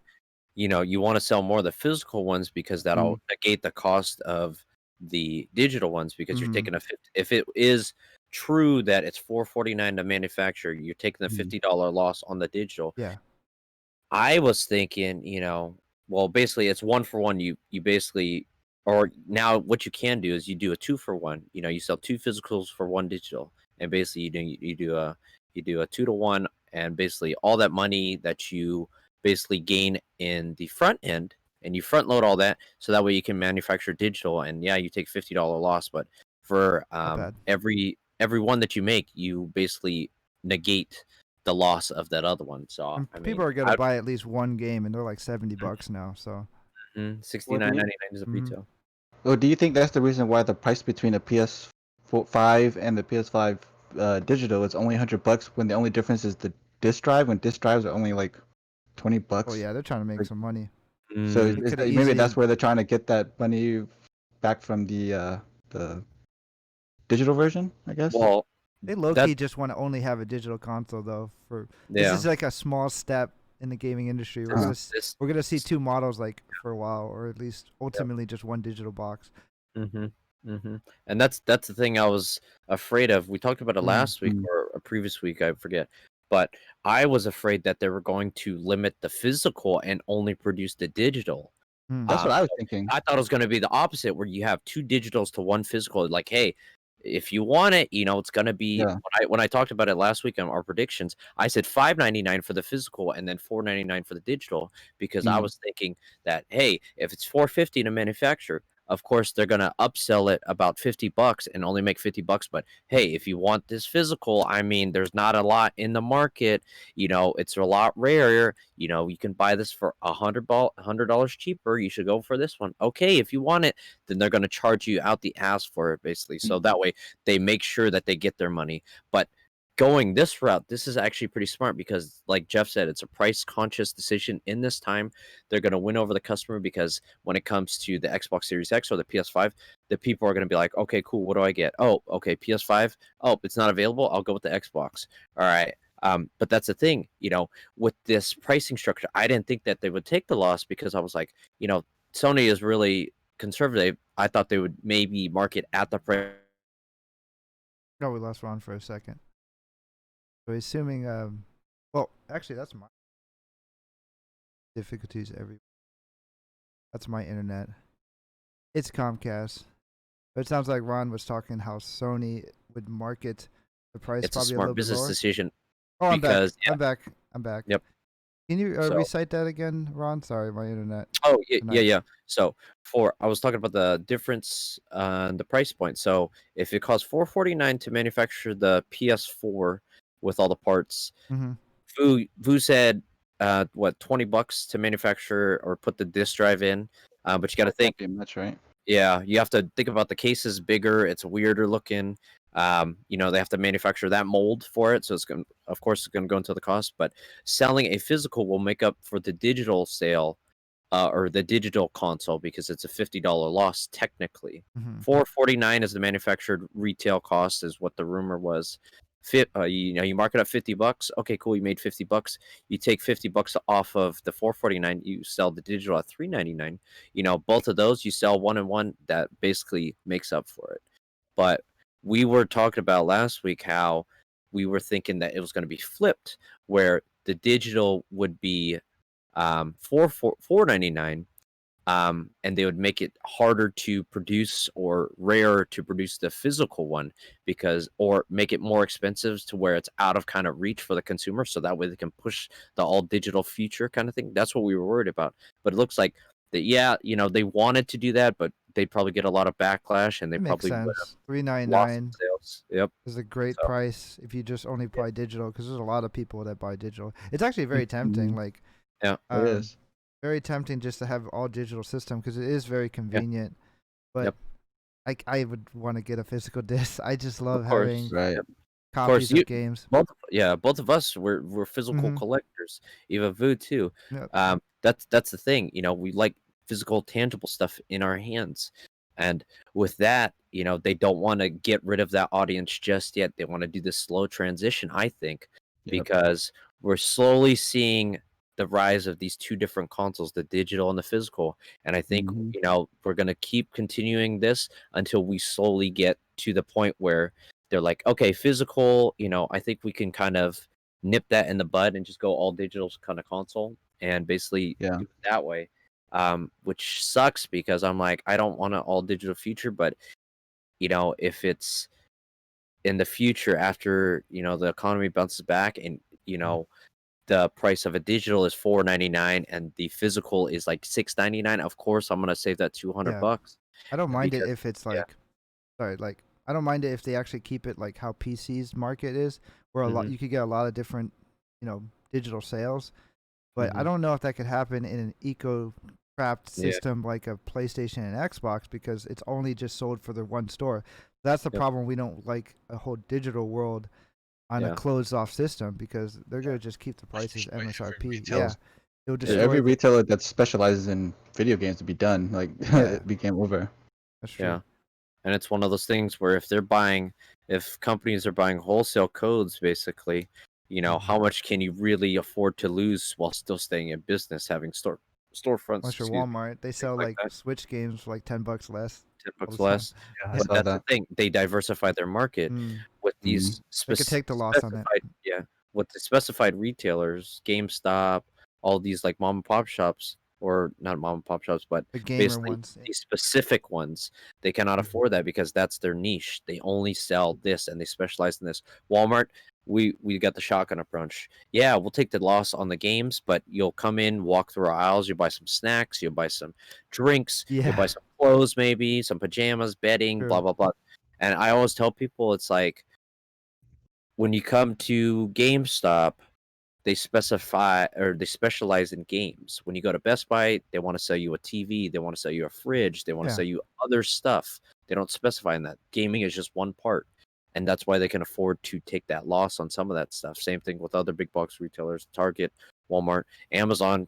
you want to sell more of the physical ones because that'll negate the cost of the digital ones because you're taking if it is true that it's $449 to manufacture, you're taking the $50 loss on the digital. Yeah. I was thinking, well, basically it's 1 for 1. You basically, or now what you can do is you do a 2 for 1. You sell 2 physicals for 1 digital, and basically you do a 2 to 1, and basically all that money that you basically gain in the front end, and you front load all that, so that way you can manufacture digital, and you take $50 loss, but for every one that you make, you basically negate the loss of that other one. So people are gonna buy at least one game, and they're like $70 now. So $69.99 is a retail. Well, do you think that's the reason why the price between the PS5 and the PS5 digital is only $100 when the only difference is the disc drive? When disc drives are only like $20. Oh yeah, they're trying to make some money. So maybe that's where they're trying to get that money back from the digital version, I guess. Well, they low-key just want to only have a digital console though. This is like a small step in the gaming industry. We're gonna see 2 models like for a while, or at least ultimately just one digital box. And that's the thing I was afraid of. We talked about it last week or a previous week, I forget. But I was afraid that they were going to limit the physical and only produce the digital. That's what I was thinking. I thought it was going to be the opposite, where you have 2 digitals to 1 physical. Like, hey, if you want it, it's going to be. When I talked about it last week on our predictions, I said $5.99 for the physical and then $4.99 for the digital, because I was thinking that, hey, if it's $4.50 to manufacture, of course they're gonna upsell it about $50 and only make $50. But hey, if you want this physical, I mean, there's not a lot in the market. It's a lot rarer. You can buy this for $100 cheaper. You should go for this one. Okay, if you want it, then they're gonna charge you out the ass for it, basically. So that way they make sure that they get their money. But going this route, this is actually pretty smart, because like Jeff said, it's a price conscious decision. In this time, they're going to win over the customer, because when it comes to the Xbox Series X or the PS5, the people are going to be like, okay, cool, what do I get? Oh, okay, PS5. Oh, it's not available. I'll go with the Xbox. All right. But that's the thing, with this pricing structure, I didn't think that they would take the loss, because I was like, Sony is really conservative. I thought they would maybe market at the price. No, we lost Ron for a second. So assuming, well, actually, that's my difficulties that's my internet. It's Comcast. But it sounds like Ron was talking how Sony would market the price It's probably a smart little business bit lower. decision. Oh, because, I'm back. Yep. Can you recite that again, Ron? Sorry, my internet. Oh, yeah. So I was talking about the difference on the price point. So if it costs $449 to manufacture the PS4 with all the parts, Vu said, what, $20 to manufacture or put the disc drive in. But you got to think. That's right. Yeah, you have to think about the case is bigger. It's weirder looking. They have to manufacture that mold for it, so it's going. Of course, it's going to go into the cost. But selling a physical will make up for the digital sale or the digital console, because it's a $50 loss technically. Mhm. $449 is the manufactured retail cost, is what the rumor was. You mark it up $50. Okay, cool. You made $50. You take $50 off of the $449. You sell the digital at $399. Both of those you sell one and one. That basically makes up for it. But we were talking about last week how we were thinking that it was going to be flipped, where the digital would be $499, and they would make it harder to produce or rarer to produce the physical one, or make it more expensive to where it's out of kind of reach for the consumer, so that way they can push the all digital future kind of thing. That's what we were worried about. But it looks like that, yeah, they wanted to do that, but they'd probably get a lot of backlash, and they It makes probably would have sense. $399 lost some sales. Yep. is a great So, price if you just only buy digital, because there's a lot of people that buy digital. It's actually very tempting. Mhm. Like, yeah. It is. very tempting just to have all digital system because it is very convenient. But Yep. I would want to get a physical disc. I just love Of course. having Right. Yep. copies you- of games. both of us we're physical Mhm. collectors. Eva Vu too. Yep. That's the thing. We like physical, tangible stuff in our hands, and with that, they don't want to get rid of that audience just yet. They want to do this slow transition, I think, Yep. because we're slowly seeing the rise of these two different consoles, the digital and the physical. And I think Mhm. we're gonna keep continuing this until we slowly get to the point where they're like, okay, physical, I think we can kind of nip that in the bud and just go all digital kind of console and basically Yeah. do it that way. Which sucks because I'm like, I don't want an all digital future, but if it's in the future after the economy bounces back and the price of a digital is $499 and the physical is like $699, of course I'm gonna save that $200. Yeah. I don't mind it Because if it's yeah. like I don't mind it if they actually keep it like how PC's market is, where a lot Mhm. you could get a lot of different, digital sales. But I Mhm. don't know if that could happen in an eco-craft Yeah. system like a PlayStation and Xbox, because it's only just sold for the one store. That's the Yep. problem. We don't like a whole digital world on a Yeah. closed-off system, because they're gonna just keep the prices destroy every MSRP. retailer. Yeah, it'll Yeah, destroy. every retailer that specializes in video games would be done. Like Yeah. it became over. That's true. Yeah. And it's one of those things where if companies are buying wholesale codes, basically, how much can you really afford to lose while still staying in business, having storefronts, Unless you're excuse me, Walmart, they sell like like that. Switch games for like $10 less. $10 all the time. less. Yeah, I But saw that's the that. thing. They diversify their market Mm. with Mhm. these They could take the loss on it. with the specified retailers, GameStop, all these like mom and pop shops, or not mom and pop shops, but The gamer basically ones. these specific ones. They cannot Mhm. afford that because that's their niche. They only sell this and they specialize in this. Walmart, we got the shotgun approach. Yeah, we'll take the loss on the games, but you'll come in, walk through our aisles, you'll buy some snacks, you'll buy some drinks, you'll buy Yeah. some clothes, maybe some pajamas, bedding, blah True. blah blah. And I always tell people, it's like when you come to GameStop, they specialize in games. When you go to Best Buy, they want to sell you a TV, they want to sell you a fridge, they want to Yeah. sell you other stuff. They don't specify in that. Gaming is just one part. And that's why they can afford to take that loss on some of that stuff. Same thing with other big box retailers, Target, Walmart, Amazon.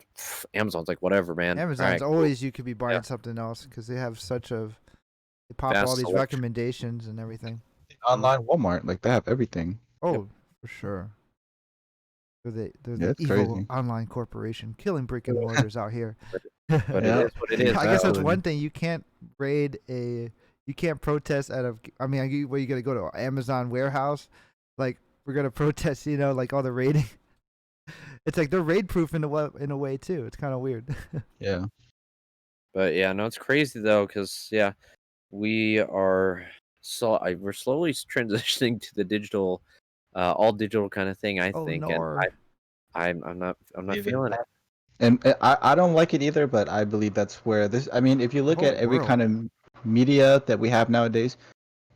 Amazon's like, whatever, man. All Amazon's right, cool. always you could be buying Yeah. something else, because they have they pop Vast all these selection. recommendations and everything. Online Walmart, like they have everything. Oh, for sure. They're Yeah, the it's evil crazy. online corporation killing brick and mortars out here. But Yeah. it is what it is. I guess that's Exactly. one thing. You can't you can't protest out of. I mean, you gonna go to Amazon warehouse? Like, we're gonna protest, like all the raiding. It's like they're raid proof in a way too. It's kind of weird. Yeah. But yeah, no, it's crazy though, because we're slowly transitioning to the digital, all digital kind of thing. I Oh, think, and no. I'm not Even feeling it. And I don't like it either, but I believe that's where this. I mean, if you look whole at every world. kind of media that we have nowadays,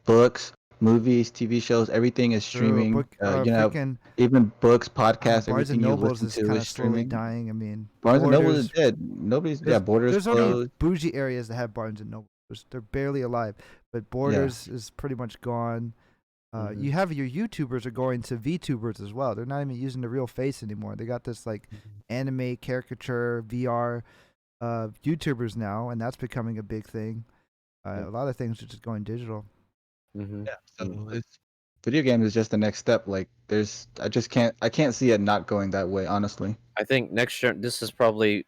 books, movies, TV shows, everything is streaming. Freaking Even books, podcasts, Barnes and everything you Nobles listen is to kind is of slowly streaming. dying. I mean, Barnes and Noble is Borders. dead. Borders There's closed. only bougie areas that have Barnes and Nobles. They're barely alive, but Borders is pretty much gone. Mhm. You have your YouTubers are going to VTubers as well. They're not even using the real face anymore. They got this like anime caricature VR YouTubers now, and that's becoming a big thing. Yeah. A lot of things are just going digital. Mm-hmm. Yeah. So it's video game is just the next step. Like I can't see it not going that way, honestly. I think next year this is probably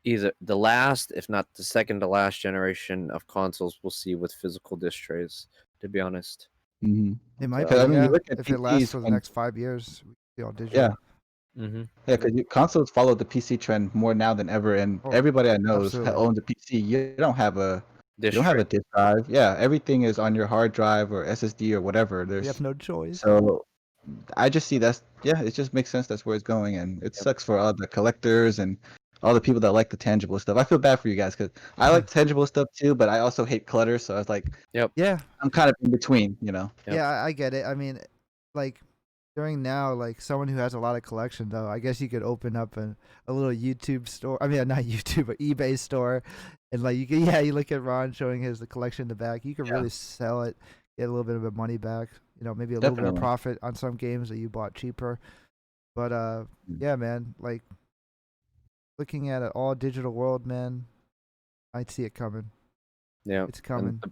either the last, if not the second to last generation of consoles we'll see with physical disc trays. To be honest. Mm-hmm. It might So, be, I mean, you yeah. look at If it lasts PCs for the and next 5 years, we see all yeah, digital. mm-hmm. yeah, because consoles follow the PC trend more now than ever, and Oh, everybody I know absolutely. owns a PC. You Disc don't have tray. a disk drive. Yeah, everything is on your hard drive or SSD or whatever. We have no choice. So I just see it just makes sense. That's where it's going, and it sucks for all the collectors and all the people that like the tangible stuff. I feel bad for you guys because I like tangible stuff too, but I also hate clutter. So I was like, Yep. Yeah, I'm kind of in between, you know. Yep. yeah, I get it. I mean, like during now, like someone who has a lot of collection, though, I guess you could open up a little YouTube store. I mean, not YouTube, but eBay store, and like you can, yeah, you look at Ron showing the collection in the back. You can Yeah. really sell it, get a little bit of the money back. You know, maybe a little bit of Definitely. profit on some games that you bought cheaper. But yeah, man, like looking at an all digital world, man, I see it coming. Yeah. It's coming.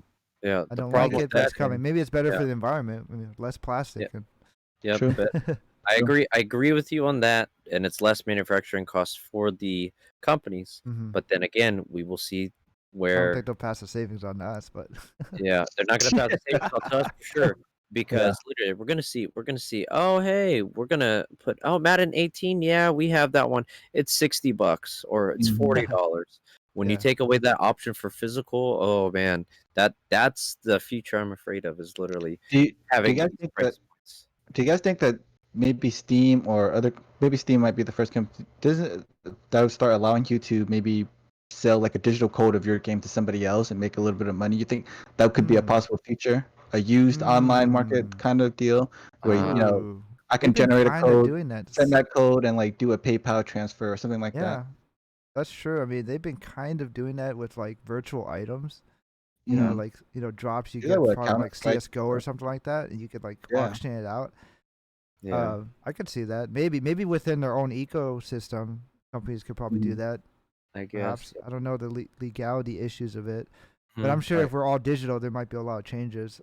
Yeah. I The don't problem like with it, but it's that, coming. Maybe it's better yeah. for the environment. I mean, less plastic. Yeah. And Yep. True. But I agree with you on that, and it's less manufacturing costs for the companies. Mhm. But then again, we will see I don't where think they'll pass the savings on us, but yeah, they're not gonna pass the savings on to us for sure. Because literally we're gonna see, oh hey, we're gonna put Madden 18, yeah, we have that one. It's $60 or it's Mhm. $40. When you Yeah. take away that option for physical, oh man, that's the future I'm afraid of is literally Do you having guys these think price points. Do you guys think that maybe Steam or maybe Steam might be the first company doesn't that would start allowing you to maybe sell like a digital code of your game to somebody else and make a little bit of money? You think that could be a Hmm. possible feature, a used online market kind of deal where Ooh. I They've can been generate a kind of code, doing that. send that code, and like do a PayPal transfer or something like that. Yeah, that's true. I mean, they've been kind of doing that with like virtual items. You know, Mm-hmm. like drops you Do that get with from Counter like Strike. CS:GO or something like that, and you could like Yeah. auction it out. Yeah, I could see that. Maybe within their own ecosystem, companies could probably do Mhm. that. I guess. Perhaps I don't know the legality issues of it, but Hmm, I'm sure Right. if we're all digital, there might be a lot of changes.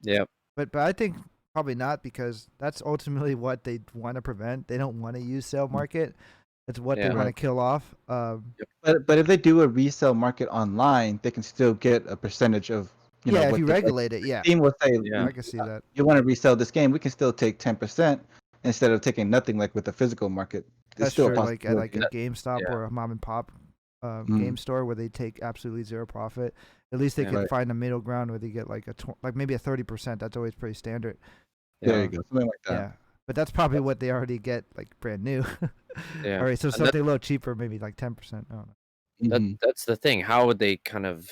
Yep. But I think probably not because that's ultimately what they want to prevent. They don't want to use sale market. That's what they Yeah. want to kill off. But if they do a resale market online, they can still get a percentage of Yeah, if what you the like, regulate it, yeah, Steam will say Yeah. I can see that. you want to resell this game, we can still take 10% instead of taking nothing like with the physical market. It's That's still a true. Like at possibility. a GameStop Yeah. or a mom and pop Mm, game store where they take absolutely zero profit. At least they Yeah. could Right. find a middle ground where they get like like maybe a 30%. That's always pretty standard. There Yeah. you go, something like that. Yeah, but that's probably what they already get like brand new. Yeah. All right, so And something a little cheaper, maybe like 10%. I don't know. Mhm. that's the thing. How would they kind of,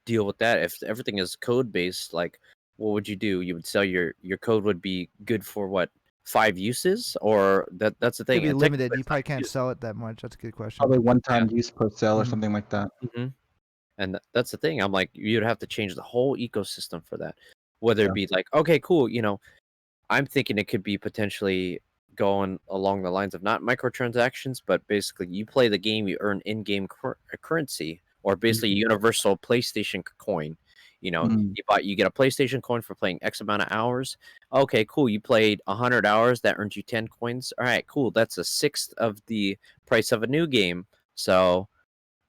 deal with that if everything is code based? Like, what would you do? You would sell your code would be good for what, 5 uses, or that's the Could thing. be And limited. technically, You it's not probably can't used. sell it that much. That's a good question. Probably one Yeah. time use per sale or Mhm. something like that. Hmm. And that's the thing. I'm like, you'd have to change the whole ecosystem for that. Whether Yeah. it be like, okay, cool. I'm thinking it could be potentially going along the lines of not microtransactions, but basically you play the game, you earn in-game currency, or basically a universal PlayStation coin. Mhm. You get a PlayStation coin for playing X amount of hours. Okay, cool. You played 100 hours, that earns you 10 coins. All right, cool. That's a sixth of the price of a new game. So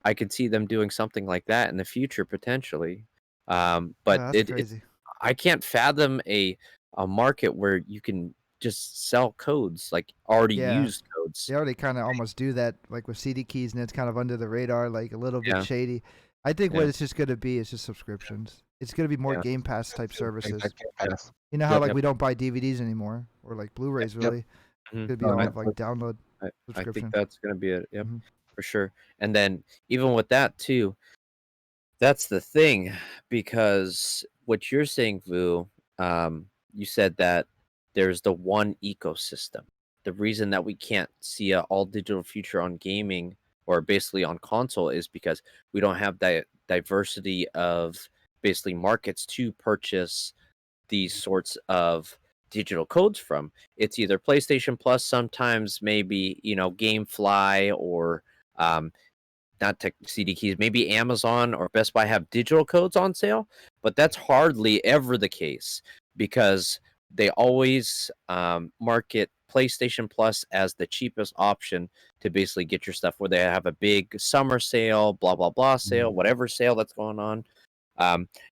I could see them doing something like that in the future potentially. But That's it's crazy. I can't fathom a market where you can just sell codes, like already Yeah, used codes. they already kind of almost do that, like with CD keys, and it's kind of under the radar, like a little bit Yeah, shady. I think what yeah, it's just gonna be is just subscriptions. It's gonna be more yeah, Game Pass That's type true. services. Exact Game yeah. Pass. You know how Yep. like Yep. we don't buy DVDs anymore or like Blu-rays Yep. really. Mhm. It's gonna be Oh, all I, like Netflix. download I think subscription. that's gonna be it. Yep, Hmm. for sure. And then even with that too, that's the thing, because what you're saying, Vu, you said that there's the one ecosystem. The reason that we can't see a all digital future on gaming or basically on console is because we don't have that diversity of basically markets to purchase these sorts of digital codes from. It's either PlayStation Plus, sometimes maybe GameFly or um, not tech CD keys. Maybe Amazon or Best Buy have digital codes on sale, but that's hardly ever the case because they always market PlayStation Plus as the cheapest option to basically get your stuff. Where they have a big summer sale, blah blah blah sale, whatever sale that's going on.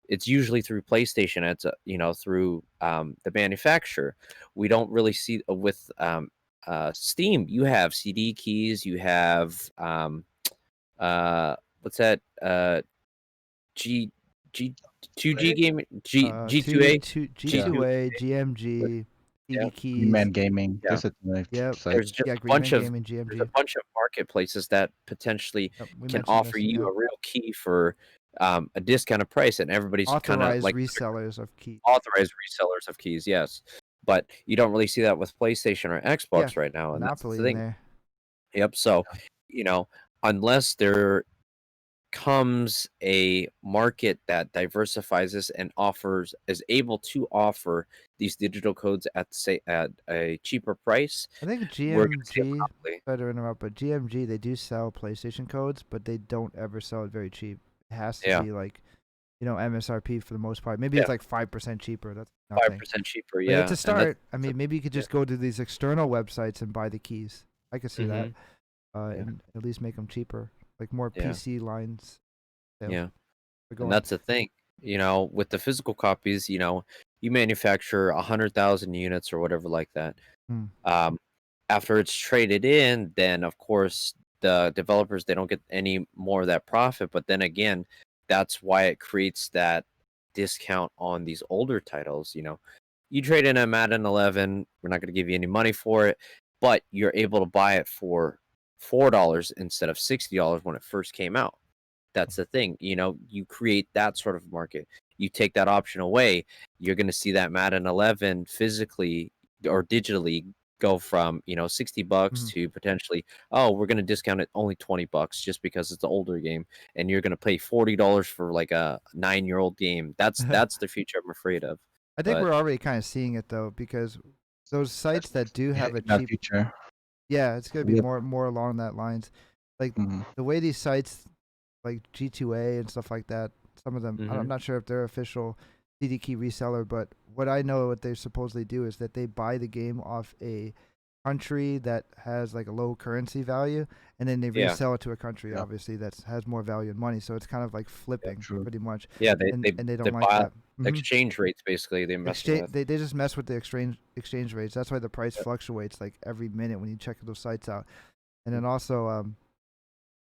It's usually through PlayStation. It's through the manufacturer. We don't really see with Steam. You have CD keys. You have what's that? G G 2G game G2A G2A, GMG, Yeah. CD keys. Man Gaming. Yeah. There's a Yep. site. There's just Yeah, a Green Man bunch of Gaming, there's a GMG. bunch of marketplaces that potentially We can mentioned offer this, you yeah. a real key for a discounted price, and everybody's kind of Authorized like resellers of keys. authorized resellers of keys. Yes, but you don't really see that with PlayStation or Xbox right now, and that's the Monopoly in thing. there. Yep. So, unless there comes a market that diversifies this and is able to offer these digital codes at a cheaper price, I think we're going to see a GMG, monopoly. sorry to interrupt, but GMG, they do sell PlayStation codes, but they don't ever sell it very cheap. It has to Yeah. be like, MSRP for the most part. Maybe Yeah. it's like 5% cheaper. That's nothing. 5% cheaper, But yeah. it's a start. I mean, maybe you could just go to these external websites and buy the keys. I could see that. And at least make them cheaper, like more Yeah. PC lines. Yeah. Go And on. that's the thing, with the physical copies, you manufacture 100,000 units or whatever like that. After it's traded in, then of course the developers, they don't get any more of that profit. But then again, that's why it creates that discount on these older titles. You trade in a Madden 11, we're not going to give you any money for it, but you're able to buy it for $4 instead of $60 when it first came out. That's the thing. You create that sort of market. You take that option away, you're going to see that Madden 11 physically or digitally go from $60 to potentially, we're going to discount it only $20 just because it's an older game, and you're going to pay $40 for like a 9-year-old game. That's the future I'm afraid of. I think But we're already kind of seeing it though, because those sites that do have a cheap, future. yeah, it's gonna be Yep. more along that lines. Like the way these sites, like G2A and stuff like that, some of them, I'm not sure if they're official CD key reseller, but what I know what they supposedly do is that they buy the game off a country that has like a low currency value, and then they resell it to a country obviously that has more value in money. So it's kind of like flipping pretty much. Yeah, and they don't like buy that. exchange rates basically. They mess with. They just mess with the exchange rates. That's why the price fluctuates like every minute when you check those sites out. And then also,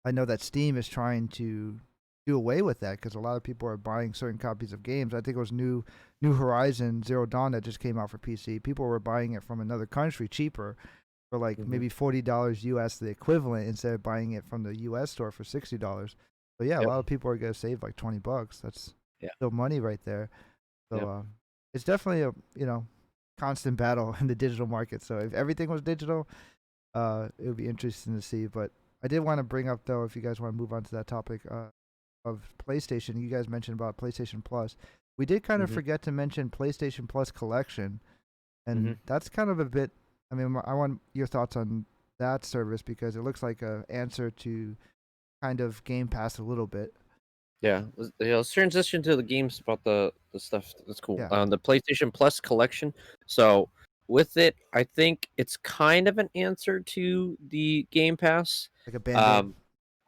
I know that Steam is trying to do away with that because a lot of people are buying certain copies of games. I think it was New Horizon Zero Dawn that just came out for PC. People were buying it from another country cheaper for like maybe $40 US, the equivalent, instead of buying it from the US store for $60. So yeah, a lot of people are gonna save like $20. That's still money right there. So it's definitely a constant battle in the digital market. So if everything was digital, it would be interesting to see. But I did want to bring up though, if you guys want to move on to that topic of PlayStation, you guys mentioned about PlayStation Plus. We did kind of forget to mention PlayStation Plus Collection, and that's kind of a bit. I mean, I want your thoughts on that service because it looks like a answer to kind of Game Pass a little bit. Yeah, let's transition to the games about the stuff that's cool. Yeah. The PlayStation Plus collection. So with it, I think it's kind of an answer to the Game Pass. Like a Band-Aid.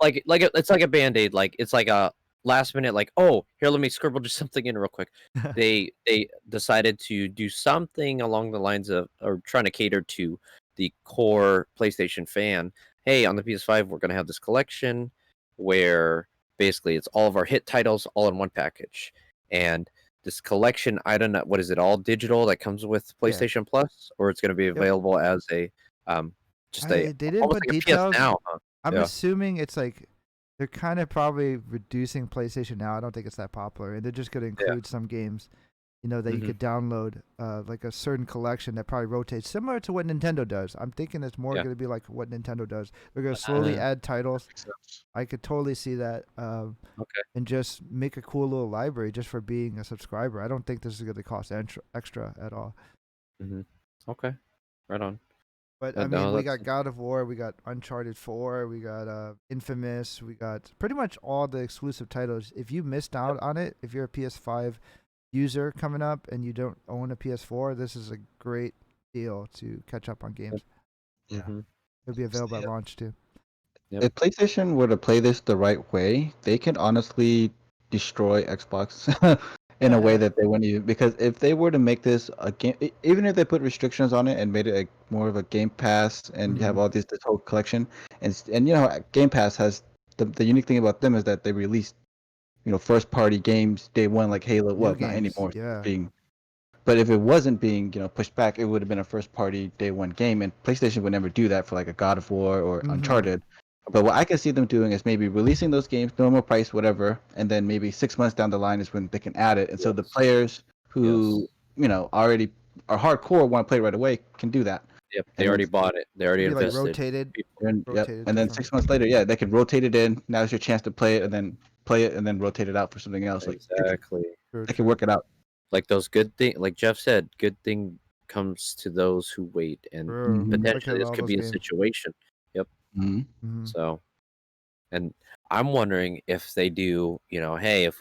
It's like a Band-Aid. Like it's like a last minute. Like, oh, here, let me scribble just something in real quick. They decided to do something along the lines of, or trying to cater to the core PlayStation fan. Hey, on the PS5, we're gonna have this collection where basically it's all of our hit titles all in one package. And this collection, I don't know, what is it, all digital that comes with PlayStation Plus, or it's going to be available as a they didn't almost put like details. a PS Now, huh? I'm assuming it's like they're kind of probably reducing PlayStation Now. I don't think it's that popular, and they're just going to include some games, that you could download, like a certain collection that probably rotates, similar to what Nintendo does. I'm thinking it's more going to be like what Nintendo does. They're going to slowly add titles. I could totally see that, and just make a cool little library just for being a subscriber. I don't think this is going to cost extra at all. Okay, right on. But I But mean, no, we that's got God of War, we got Uncharted 4, we got Infamous, we got pretty much all the exclusive titles. If you missed out on it, if you're a PS5 user coming up and you don't own a PS4, this is a great deal to catch up on games. Yeah. hmm It'll be available at Yeah. launch too. Yep. If PlayStation were to play this the right way, they can honestly destroy Xbox in a way that they wouldn't even. Because if they were to make this a game, even if they put restrictions on it and made it more of a Game Pass, and you have Mhm. all this whole collection, and Game Pass has the unique thing about them is that they release first party games day one, like Halo. New Well, not games, anymore. yeah. Being But if it wasn't being, pushed back, it would have been a first party day one game, and PlayStation would never do that for like a God of War or Mhm. Uncharted. But what I can see them doing is maybe releasing those games, normal price, whatever, and then maybe 6 months down the line is when they can add it. And so the Yes. players Yes. who, already are hardcore, want to play right away, can do that. Yep. They And then already bought it. They already It'll be like invested. rotated, People. yep. rotated And then differently. 6 months later, yeah, they can rotate it in. Now's your chance to play it, and then play it, and then rotate it out for something else. Like Exactly. True, they can true. work it out. Like those good thing, like Jeff said, good thing comes to those who wait, and True. Mhm. Look potentially at this all could those be a games. situation. Yep. Mhm. Mhm. So, and I'm wondering if they do, hey, if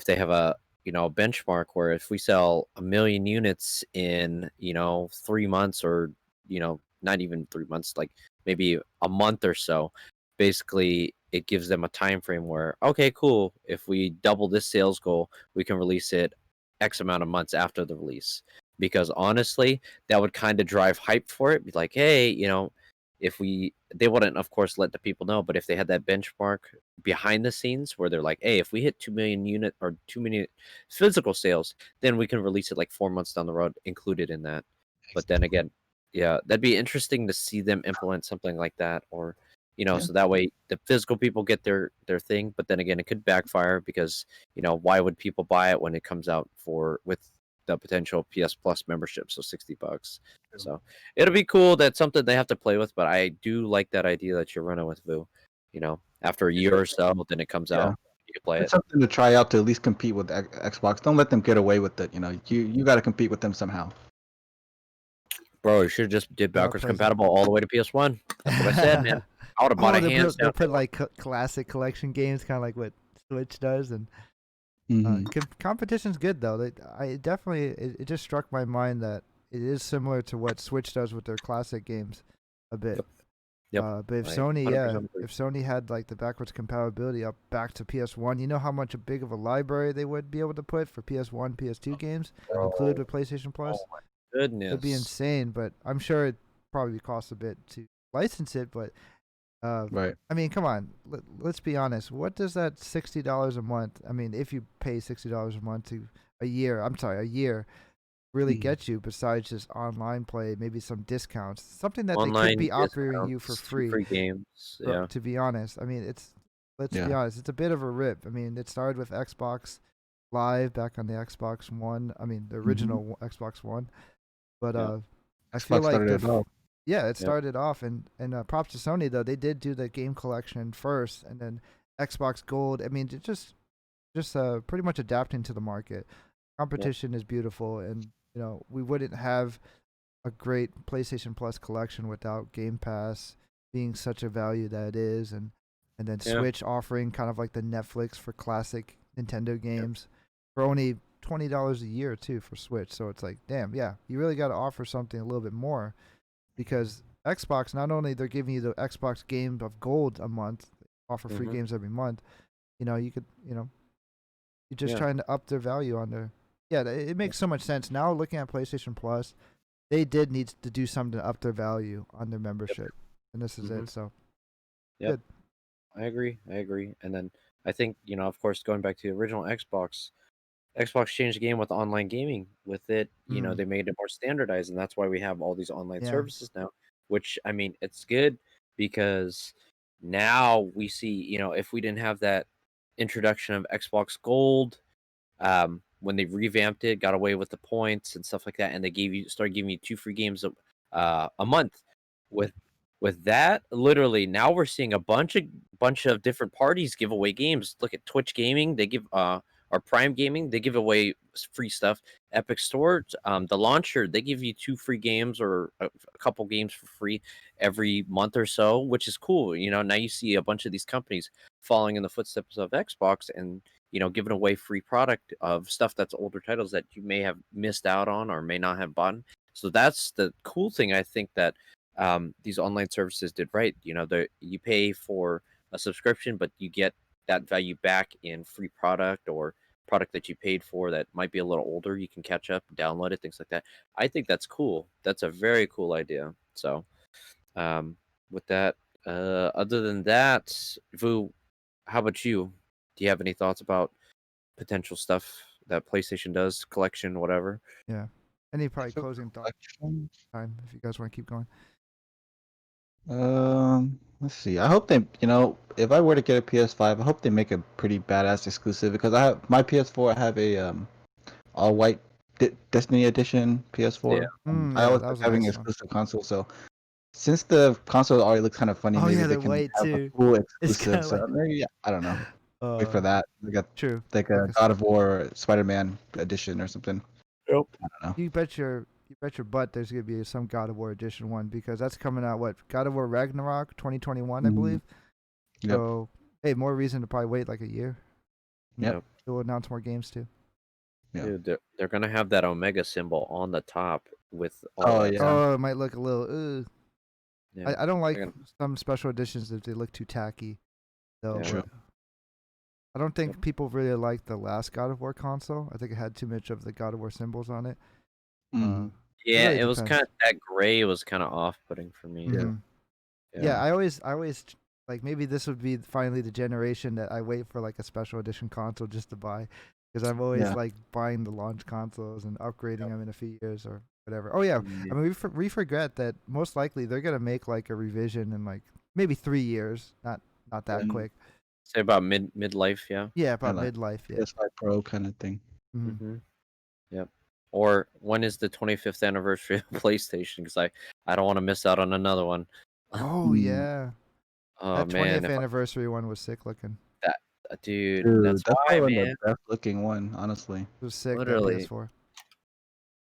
they have a, benchmark where if we sell 1 million units in, 3 months, or, not even 3 months, like maybe a month or so, basically it gives them a time frame where, okay, cool, if we double this sales goal, we can release it X amount of months after the release. Because honestly, that would kind of drive hype for it. Be like, hey, if they wouldn't, of course, let the people know, but if they had that benchmark behind the scenes where they're like, hey, if we hit 2 million unit or 2 million physical sales, then we can release it like 4 months down the road, included in that. But then again, yeah, that'd be interesting to see them implement something like that, or Yeah. so that way the physical people get their thing. But then again, it could backfire because why would people buy it when it comes out with the potential PS Plus membership, so $60. So it'll be cool. That's something they have to play with, but I do like that idea that you're running with, Vu. After a year or so, then it comes Yeah. out, you can play It's it. something to try out to at least compete with Xbox. Don't let them get away with it. You got to compete with them somehow. Bro, you should have just did Well backwards present. compatible all the way to PS1. That's what I said, man. I would have bought Oh, a hands they'll down. put like classic collection games, kind of like what Switch does, and Mhm. competition's good though. It just struck my mind that it is similar to what Switch does with their classic games, a bit. Yep. But if I Sony, 100% agree. if Sony had like the backwards compatibility up back to PS1, you know how much big of a library they would be able to put for PS1, PS2 games included with PlayStation Plus. Oh my It'd be goodness. insane. But I'm sure it probably costs a bit to license it. But Right. I mean, come on, let's be honest. What does that $60 a month? I mean, if you pay $60 a month to a year really Mhm. get you besides just online play, maybe some discounts, something that they could Online be offering you for discounts, free. free games. Yeah. To be honest, I mean, let's be Yeah. honest, it's a bit of a rip. I mean, it started with Xbox Live back on the Xbox One. I mean, the original Xbox One. But Yeah. I feel Xbox like started it all. yeah, it Yep. started off, and props to Sony though. They did do the game collection first, and then Xbox Gold. I mean, it just pretty much adapting to the market. Competition is beautiful, and we wouldn't have a great PlayStation Plus collection without Game Pass being such a value that it is, and then Yeah. Switch offering kind of like the Netflix for classic Nintendo games for only $20 a year too for Switch. So it's like, damn, yeah, you really got to offer something a little bit more, because Xbox, not only they're giving you the Xbox Game of Gold a month, offer free Mhm. games every month. You could, you're just Yeah. trying to up their value on their. Yeah, it makes so much sense now. Looking at PlayStation Plus, they did need to do something to up their value on their membership, and this is Mhm. it. So Yep. good. I agree. And then I think, of course, going back to the original Xbox changed the game with online gaming. With it, Mhm. they made it more standardized, and that's why we have all these online Yeah. services now. Which, I mean, it's good because now we see, if we didn't have that introduction of Xbox Gold, when they revamped it, got away with the points and stuff like that, and they started giving you 2 free games a month. With that, literally now we're seeing a bunch of different parties give away games. Look at Twitch Gaming; they give or Prime Gaming, they give away free stuff. Epic Store, the launcher, they give you 2 free games or a couple games for free every month or so, which is cool. Now you see a bunch of these companies following in the footsteps of Xbox and giving away free product of stuff that's older titles that you may have missed out on or may not have bought. So that's the cool thing I think that these online services did right. You pay for a subscription, but you get that value back in free product or product that you paid for that might be a little older. You can catch up, download it, things like that. I think that's cool. That's a very cool idea. So with that, other than that, Vu, how about you? Do you have any thoughts about potential stuff that PlayStation does, collection, whatever? Yeah. Any probably So closing thoughts collection. time if you guys want to keep going. Let's see. I hope they, if I were to get a PS5, I hope they make a pretty badass exclusive because I have my PS4. I have a all white Destiny Edition PS4. I Yeah, always that like was a having nice one. exclusive consoles. So since the console already looks kind of funny, Oh maybe yeah, they the can white have a too. cool It's exclusive. kind of So like maybe I don't know. Wait for that. We got true. like Like a God of War Spider-Man edition or something. Yep. I don't know. you bet your butt there's gonna be some God of War edition one because that's coming out. What, God of War Ragnarok 2021, I Mhm. believe. Yep. So hey, more reason to probably wait like a year. Yep. They'll announce more games too. Yeah. Dude, they're gonna have that Omega symbol on the top with all Oh, that yeah. stuff. Oh, it might look a little. Yeah. I don't like They're some special editions if they look too tacky. Though, Yeah. True. but I don't think people really like the last God of War console. I think it had too much of the God of War symbols on it. Mhm. Yeah, really it was depends. kind of that gray was kind of off-putting for me. Mhm. Yeah. Yeah, I always like maybe this would be finally the generation that I wait for like a special edition console just to buy because I'm always Yeah. like buying the launch consoles and upgrading them in a few years or whatever. Oh yeah, I mean we forget that most likely they're gonna make like a revision in like maybe 3 years, not that Yeah. quick. Say about midlife, yeah. Yeah, about like midlife. Yeah. PS5 Pro kind of thing. Mhm. Mm-hmm. Yep. Or when is the 25th anniversary of PlayStation? Because I don't want to miss out on another one. Oh Mm. yeah, Oh that man, 20th if anniversary one was sick looking. that dude, Dude, that's that's why, probably man. the best looking one, honestly. It was sick. That Literally, PS4.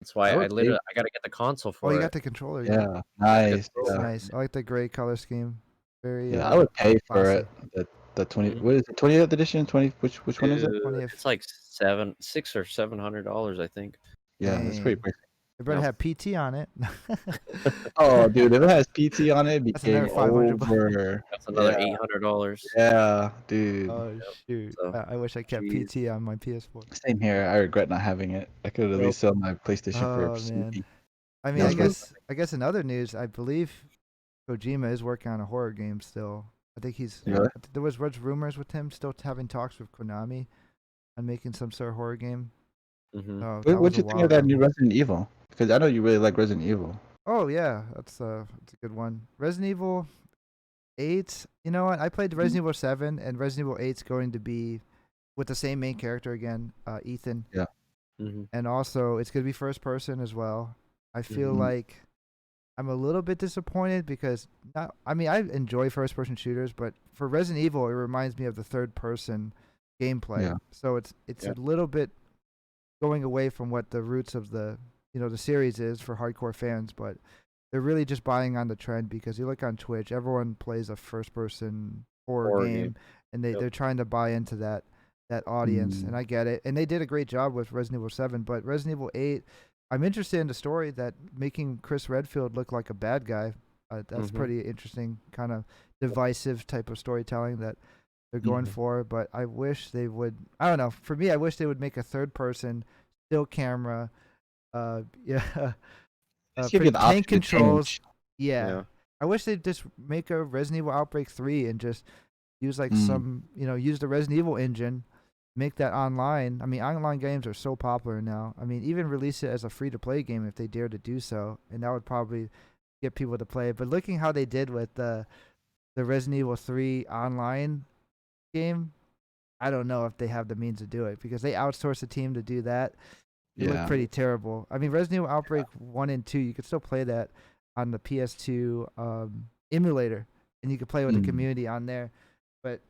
that's why I I would take. gotta get the console Oh, you for got it. the controller. Yeah, Yeah, The nice. it's Yeah, controller. nice. I like the gray color scheme. Very yeah. I would pay for classy. it. The 20. Mhm. What is it? 20th edition? 20. Which one is it? Dude, 20th. it's like $600 or $700, I think. Yeah, it's pretty Dang. pricey. It better Yep. have PT on it. Oh, dude, if it has PT on it, it'd be That's game another $500. over. That's another Yeah, $800. yeah, dude. Oh shoot! So, I wish I kept jeez. PT on my PS4. Same here. I regret not having it. I could at Nope. least sell my PlayStation for Oh man. CP. I mean, That's what- I guess in other news, I believe Kojima is working on a horror game still. I think he's. Really? There was rumors with him still having talks with Konami on making some sort of horror game. Mm-hmm. Oh, What that was what a you think while of that ago. new Resident Evil? Because I know you really like Resident Evil. Oh yeah, that's a good one. Resident Evil 8. You know what? I played Resident Evil 7, and Resident Evil 8's going to be with the same main character again, Ethan. Yeah. Mm-hmm. And also it's going to be first person as well. I feel Mhm. like I'm a little bit disappointed because I enjoy first person shooters, but for Resident Evil it reminds me of the third person gameplay. Yeah. So it's Yeah. a little bit going away from what the roots of the the series is for hardcore fans, but they're really just buying on the trend because you look on Twitch, everyone plays a first person horror game and Yep. they're trying to buy into that audience, Mm. and I get it. And they did a great job with Resident Evil 7, but Resident Evil 8, I'm interested in the story that making Chris Redfield look like a bad guy. That's Mhm. pretty interesting, kind of divisive type of storytelling that they're going Mhm. for. But I wish they would. I don't know. For me, I wish they would make a third person, still camera. Yeah. Let's give you the tank option to controls. change. Yeah. Yeah. I wish they'd just make a Resident Evil Outbreak 3 and just use like Mm. some, use the Resident Evil engine, make that online. I mean, online games are so popular now. I mean, even release it as a free-to-play game if they dare to do so, and that would probably get people to play it. But looking how they did with the Resident Evil 3 online game, I don't know if they have the means to do it because they outsourced a team to do that. It looked Yeah. pretty terrible. I mean, Resident Evil Outbreak 1 and 2, you could still play that on the PS2 emulator, and you could play with the Mm. community on there. But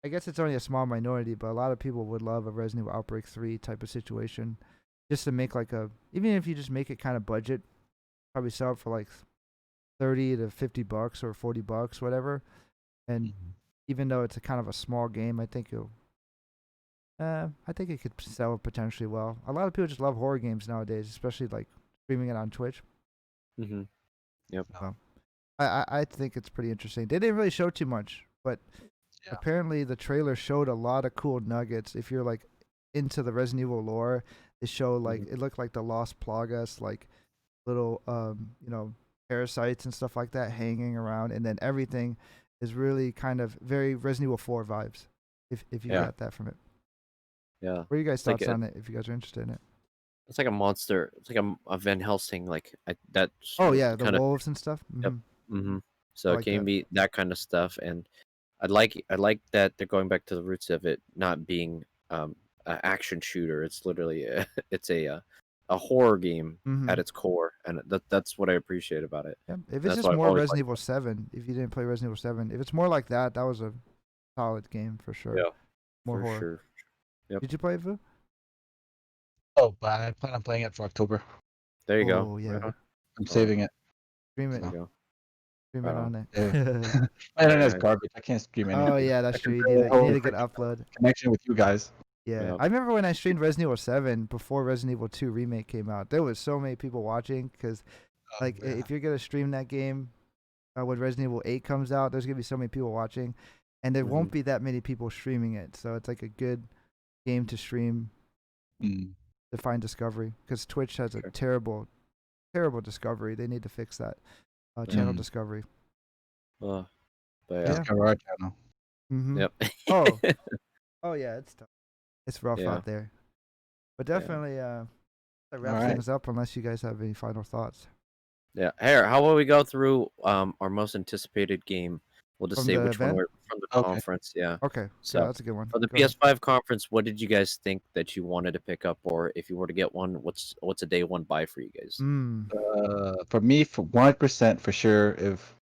I guess it's only a small minority, but a lot of people would love a Resident Evil Outbreak 3 type of situation, just to make like even if you just make it kind of budget, probably sell it for like $30 to $50 or $40, whatever. And even though it's a kind of a small game, I think it could sell potentially well. A lot of people just love horror games nowadays, especially like streaming it on Twitch. Mm-hmm. Yep. So, I think it's pretty interesting. They didn't really show too much, but apparently the trailer showed a lot of cool nuggets. If you're like into the Resident Evil lore, it showed like it looked like the Lost Plagas, like little parasites and stuff like that hanging around, and then everything is really kind of very Resident Evil 4 vibes. If you got that from it. Yeah. What are you guys' thoughts on it? If you guys are interested in it. It's like a monster. It's like a Van Helsing, like that's. Oh yeah, the kind of, wolves and stuff. Yep. So like it can be that kind of stuff, and I like that they're going back to the roots of it not being an action shooter. It's literally it's a horror game at its core, and that's what I appreciate about it. Yeah. If it's just more Resident Evil 7, if you didn't play Resident Evil 7, if it's more like that, that was a solid game for sure. Yeah, more for horror. sure. Yep. Did you play it, Vu? Oh, but I plan on playing it for October. There you Oh go. yeah, Right I'm saving it. stream it. there you go. Stream it on it. Yeah. My internet's garbage. I can't stream anything. Oh yeah, that's true. You need a good upload. Connection with you guys. Yeah, Yep. I remember when I streamed Resident Evil 7 before Resident Evil 2 remake came out. There was so many people watching because, if you're gonna stream that game when Resident Evil 8 comes out, there's gonna be so many people watching, and there won't be that many people streaming it. So it's like a good game to stream to find discovery, because Twitch has a terrible discovery. They need to fix that channel discovery. But Just cover our channel. Yep. Oh yeah, it's tough. It's rough out there, but definitely that wraps things up. Unless you guys have any final thoughts. Yeah. Here, how about we go through our most anticipated game? We'll just say which one we're from the conference. Yeah. Okay. So yeah, that's a good one. For the PS5 conference, what did you guys think that you wanted to pick up, or if you were to get one, what's a day one buy for you guys? For me, for 100% for sure, if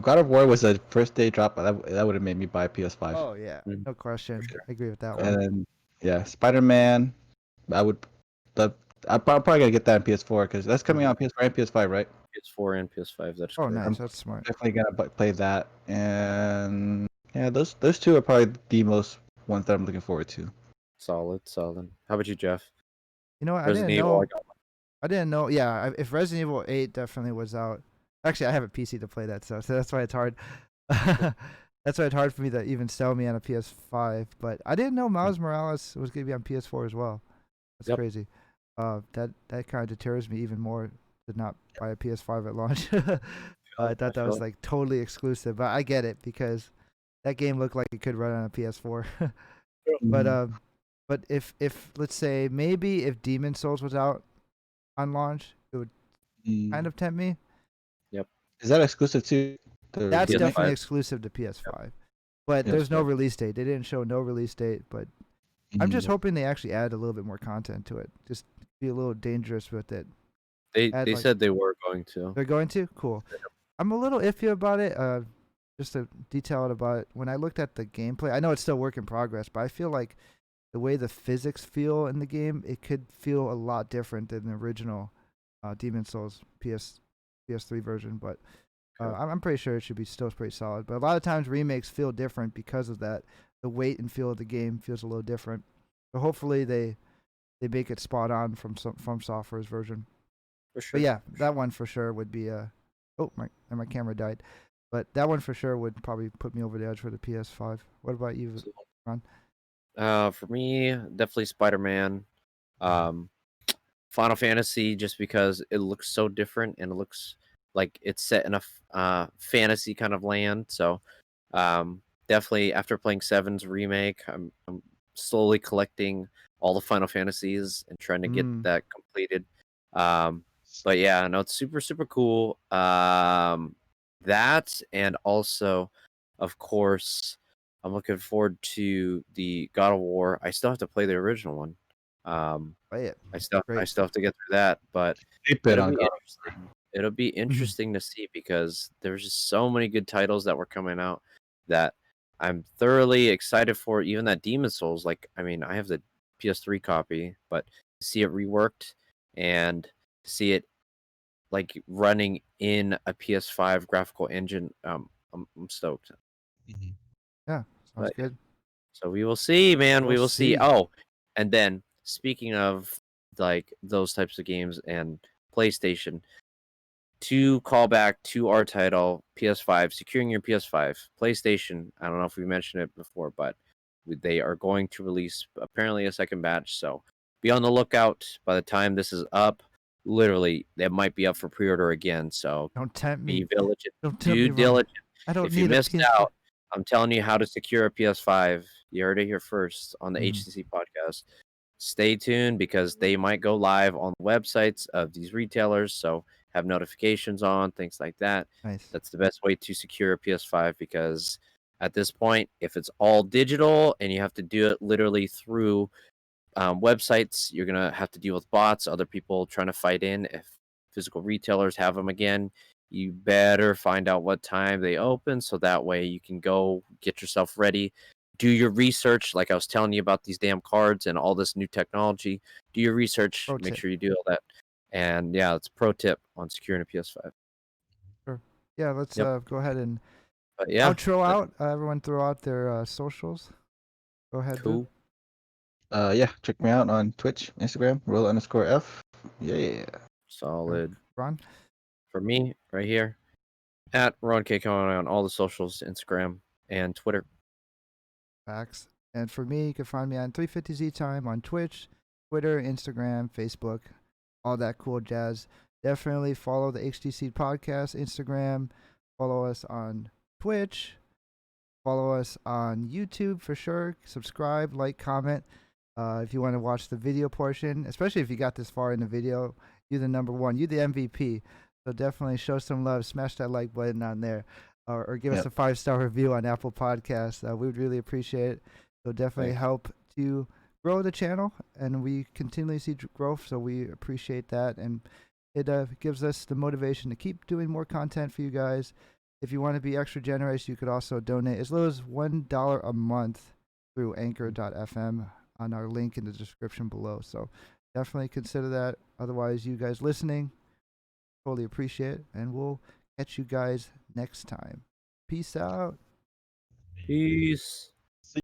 God of War was a first day drop, that would have made me buy a PS5. Oh yeah, no question. Sure. I agree with that one. And then, Spider-Man, I'd probably gotta get that on PS4 because that's coming out on PS4 and PS5, right? PS4 and PS5. That's oh correct. nice, that's smart. Definitely gonna play that, and those two are probably the most ones that I'm looking forward to. Solid. How about you, Jeff? You know what? I didn't know. Yeah, if Resident Evil 8 definitely was out. Actually, I have a PC to play that, so that's why it's hard. That's why it's hard for me to even sell me on a PS5. But I didn't know Miles Morales was going to be on PS4 as well. That's crazy. That kind of deters me even more to not buy a PS5 at launch. I thought that was like totally exclusive, but I get it because that game looked like it could run on a PS4. But if let's say maybe if Demon Souls was out on launch, it would kind of tempt me. Yep. Is that exclusive to? That's PS5? definitely exclusive to PS5. But there's no release date. They didn't show no release date, but I'm just hoping they actually add a little bit more content to it. Just be a little dangerous with it. They said they were going to. They're going to? Cool. I'm a little iffy about it. Just to detail it about it. When I looked at the gameplay, I know it's still work in progress, but I feel like the way the physics feel in the game, it could feel a lot different than the original Demon Souls PS3 version. But I'm pretty sure it should be still pretty solid. But a lot of times remakes feel different because of that. The weight and feel of the game feels a little different. So hopefully they make it spot on from Software's version. For sure. But yeah, that one for sure would be my camera died. But that one for sure would probably put me over the edge for the PS5. What about you, Ron? For me, definitely Spider-Man. Final Fantasy, just because it looks so different and it looks like it's set in a fantasy kind of land. So definitely after playing 7's remake, I'm slowly collecting all the Final Fantasies and trying to get that completed. But yeah, no, it's super, super cool. That, and also, of course, I'm looking forward to the God of War. I still have to play the original one. Play it. I still have to get through that, but it'll be interesting to see because there's just so many good titles that were coming out that I'm thoroughly excited for even that Demon Souls. Like, I mean, I have the PS3 copy, but to see it reworked and to see it like running in a PS5 graphical engine, I'm stoked. Mhm. Yeah, sounds But good. so we will see, man. We We'll will see. see. Oh, and then speaking of like those types of games and PlayStation, to call back to our title, PS5, securing your PS5. PlayStation, I don't know if we mentioned it before, but they are going to release apparently a second batch. So be on the lookout. By the time this is up, literally, it might be up for pre-order again. So Don't tempt be me. diligent. Don't tempt Due me, Ron. diligent. I don't If you need a missed PS5. out, I'm telling you how to secure a PS5. You heard it here first on the Mhm. HTC podcast. Stay tuned because they might go live on the websites of these retailers. So have notifications on, things like that. Nice. That's the best way to secure a PS5 because at this point, if it's all digital and you have to do it literally through websites, you're going to have to deal with bots, other people trying to fight in. If physical retailers have them again, you better find out what time they open so that way you can go get yourself ready. Do your research, like I was telling you about these damn cards and all this new technology. Do your research, Pro make tip. sure you do all that. And yeah, it's a pro tip on securing a PS5. Sure. Yeah, let's Yep. go ahead and But yeah, outro out. Everyone throw out their socials. Go ahead, cool. Boo. Yeah, check me out on Twitch, Instagram, roll_f. Yeah. Solid. Ron. For me, right here, at Ron Kauanoe on all the socials, Instagram and Twitter. Facts. And for me, you can find me on 350Z Time on Twitch, Twitter, Instagram, Facebook, all that cool jazz. Definitely follow the HTC Podcast Instagram. Follow us on Twitch. Follow us on YouTube for sure. Subscribe, like, comment. If you want to watch the video portion, especially if you got this far in the video, you're the number one. You're the MVP. So definitely show some love. Smash that like button on there. Or give us a 5-star review on Apple Podcasts. We would really appreciate it. So definitely help to grow the channel, and we continually see growth. So we appreciate that, and it gives us the motivation to keep doing more content for you guys. If you want to be extra generous, you could also donate as little as $1 a month through Anchor.fm on our link in the description below. So definitely consider that. Otherwise, you guys listening, totally appreciate it, and we'll catch you guys next time. Peace out. Peace.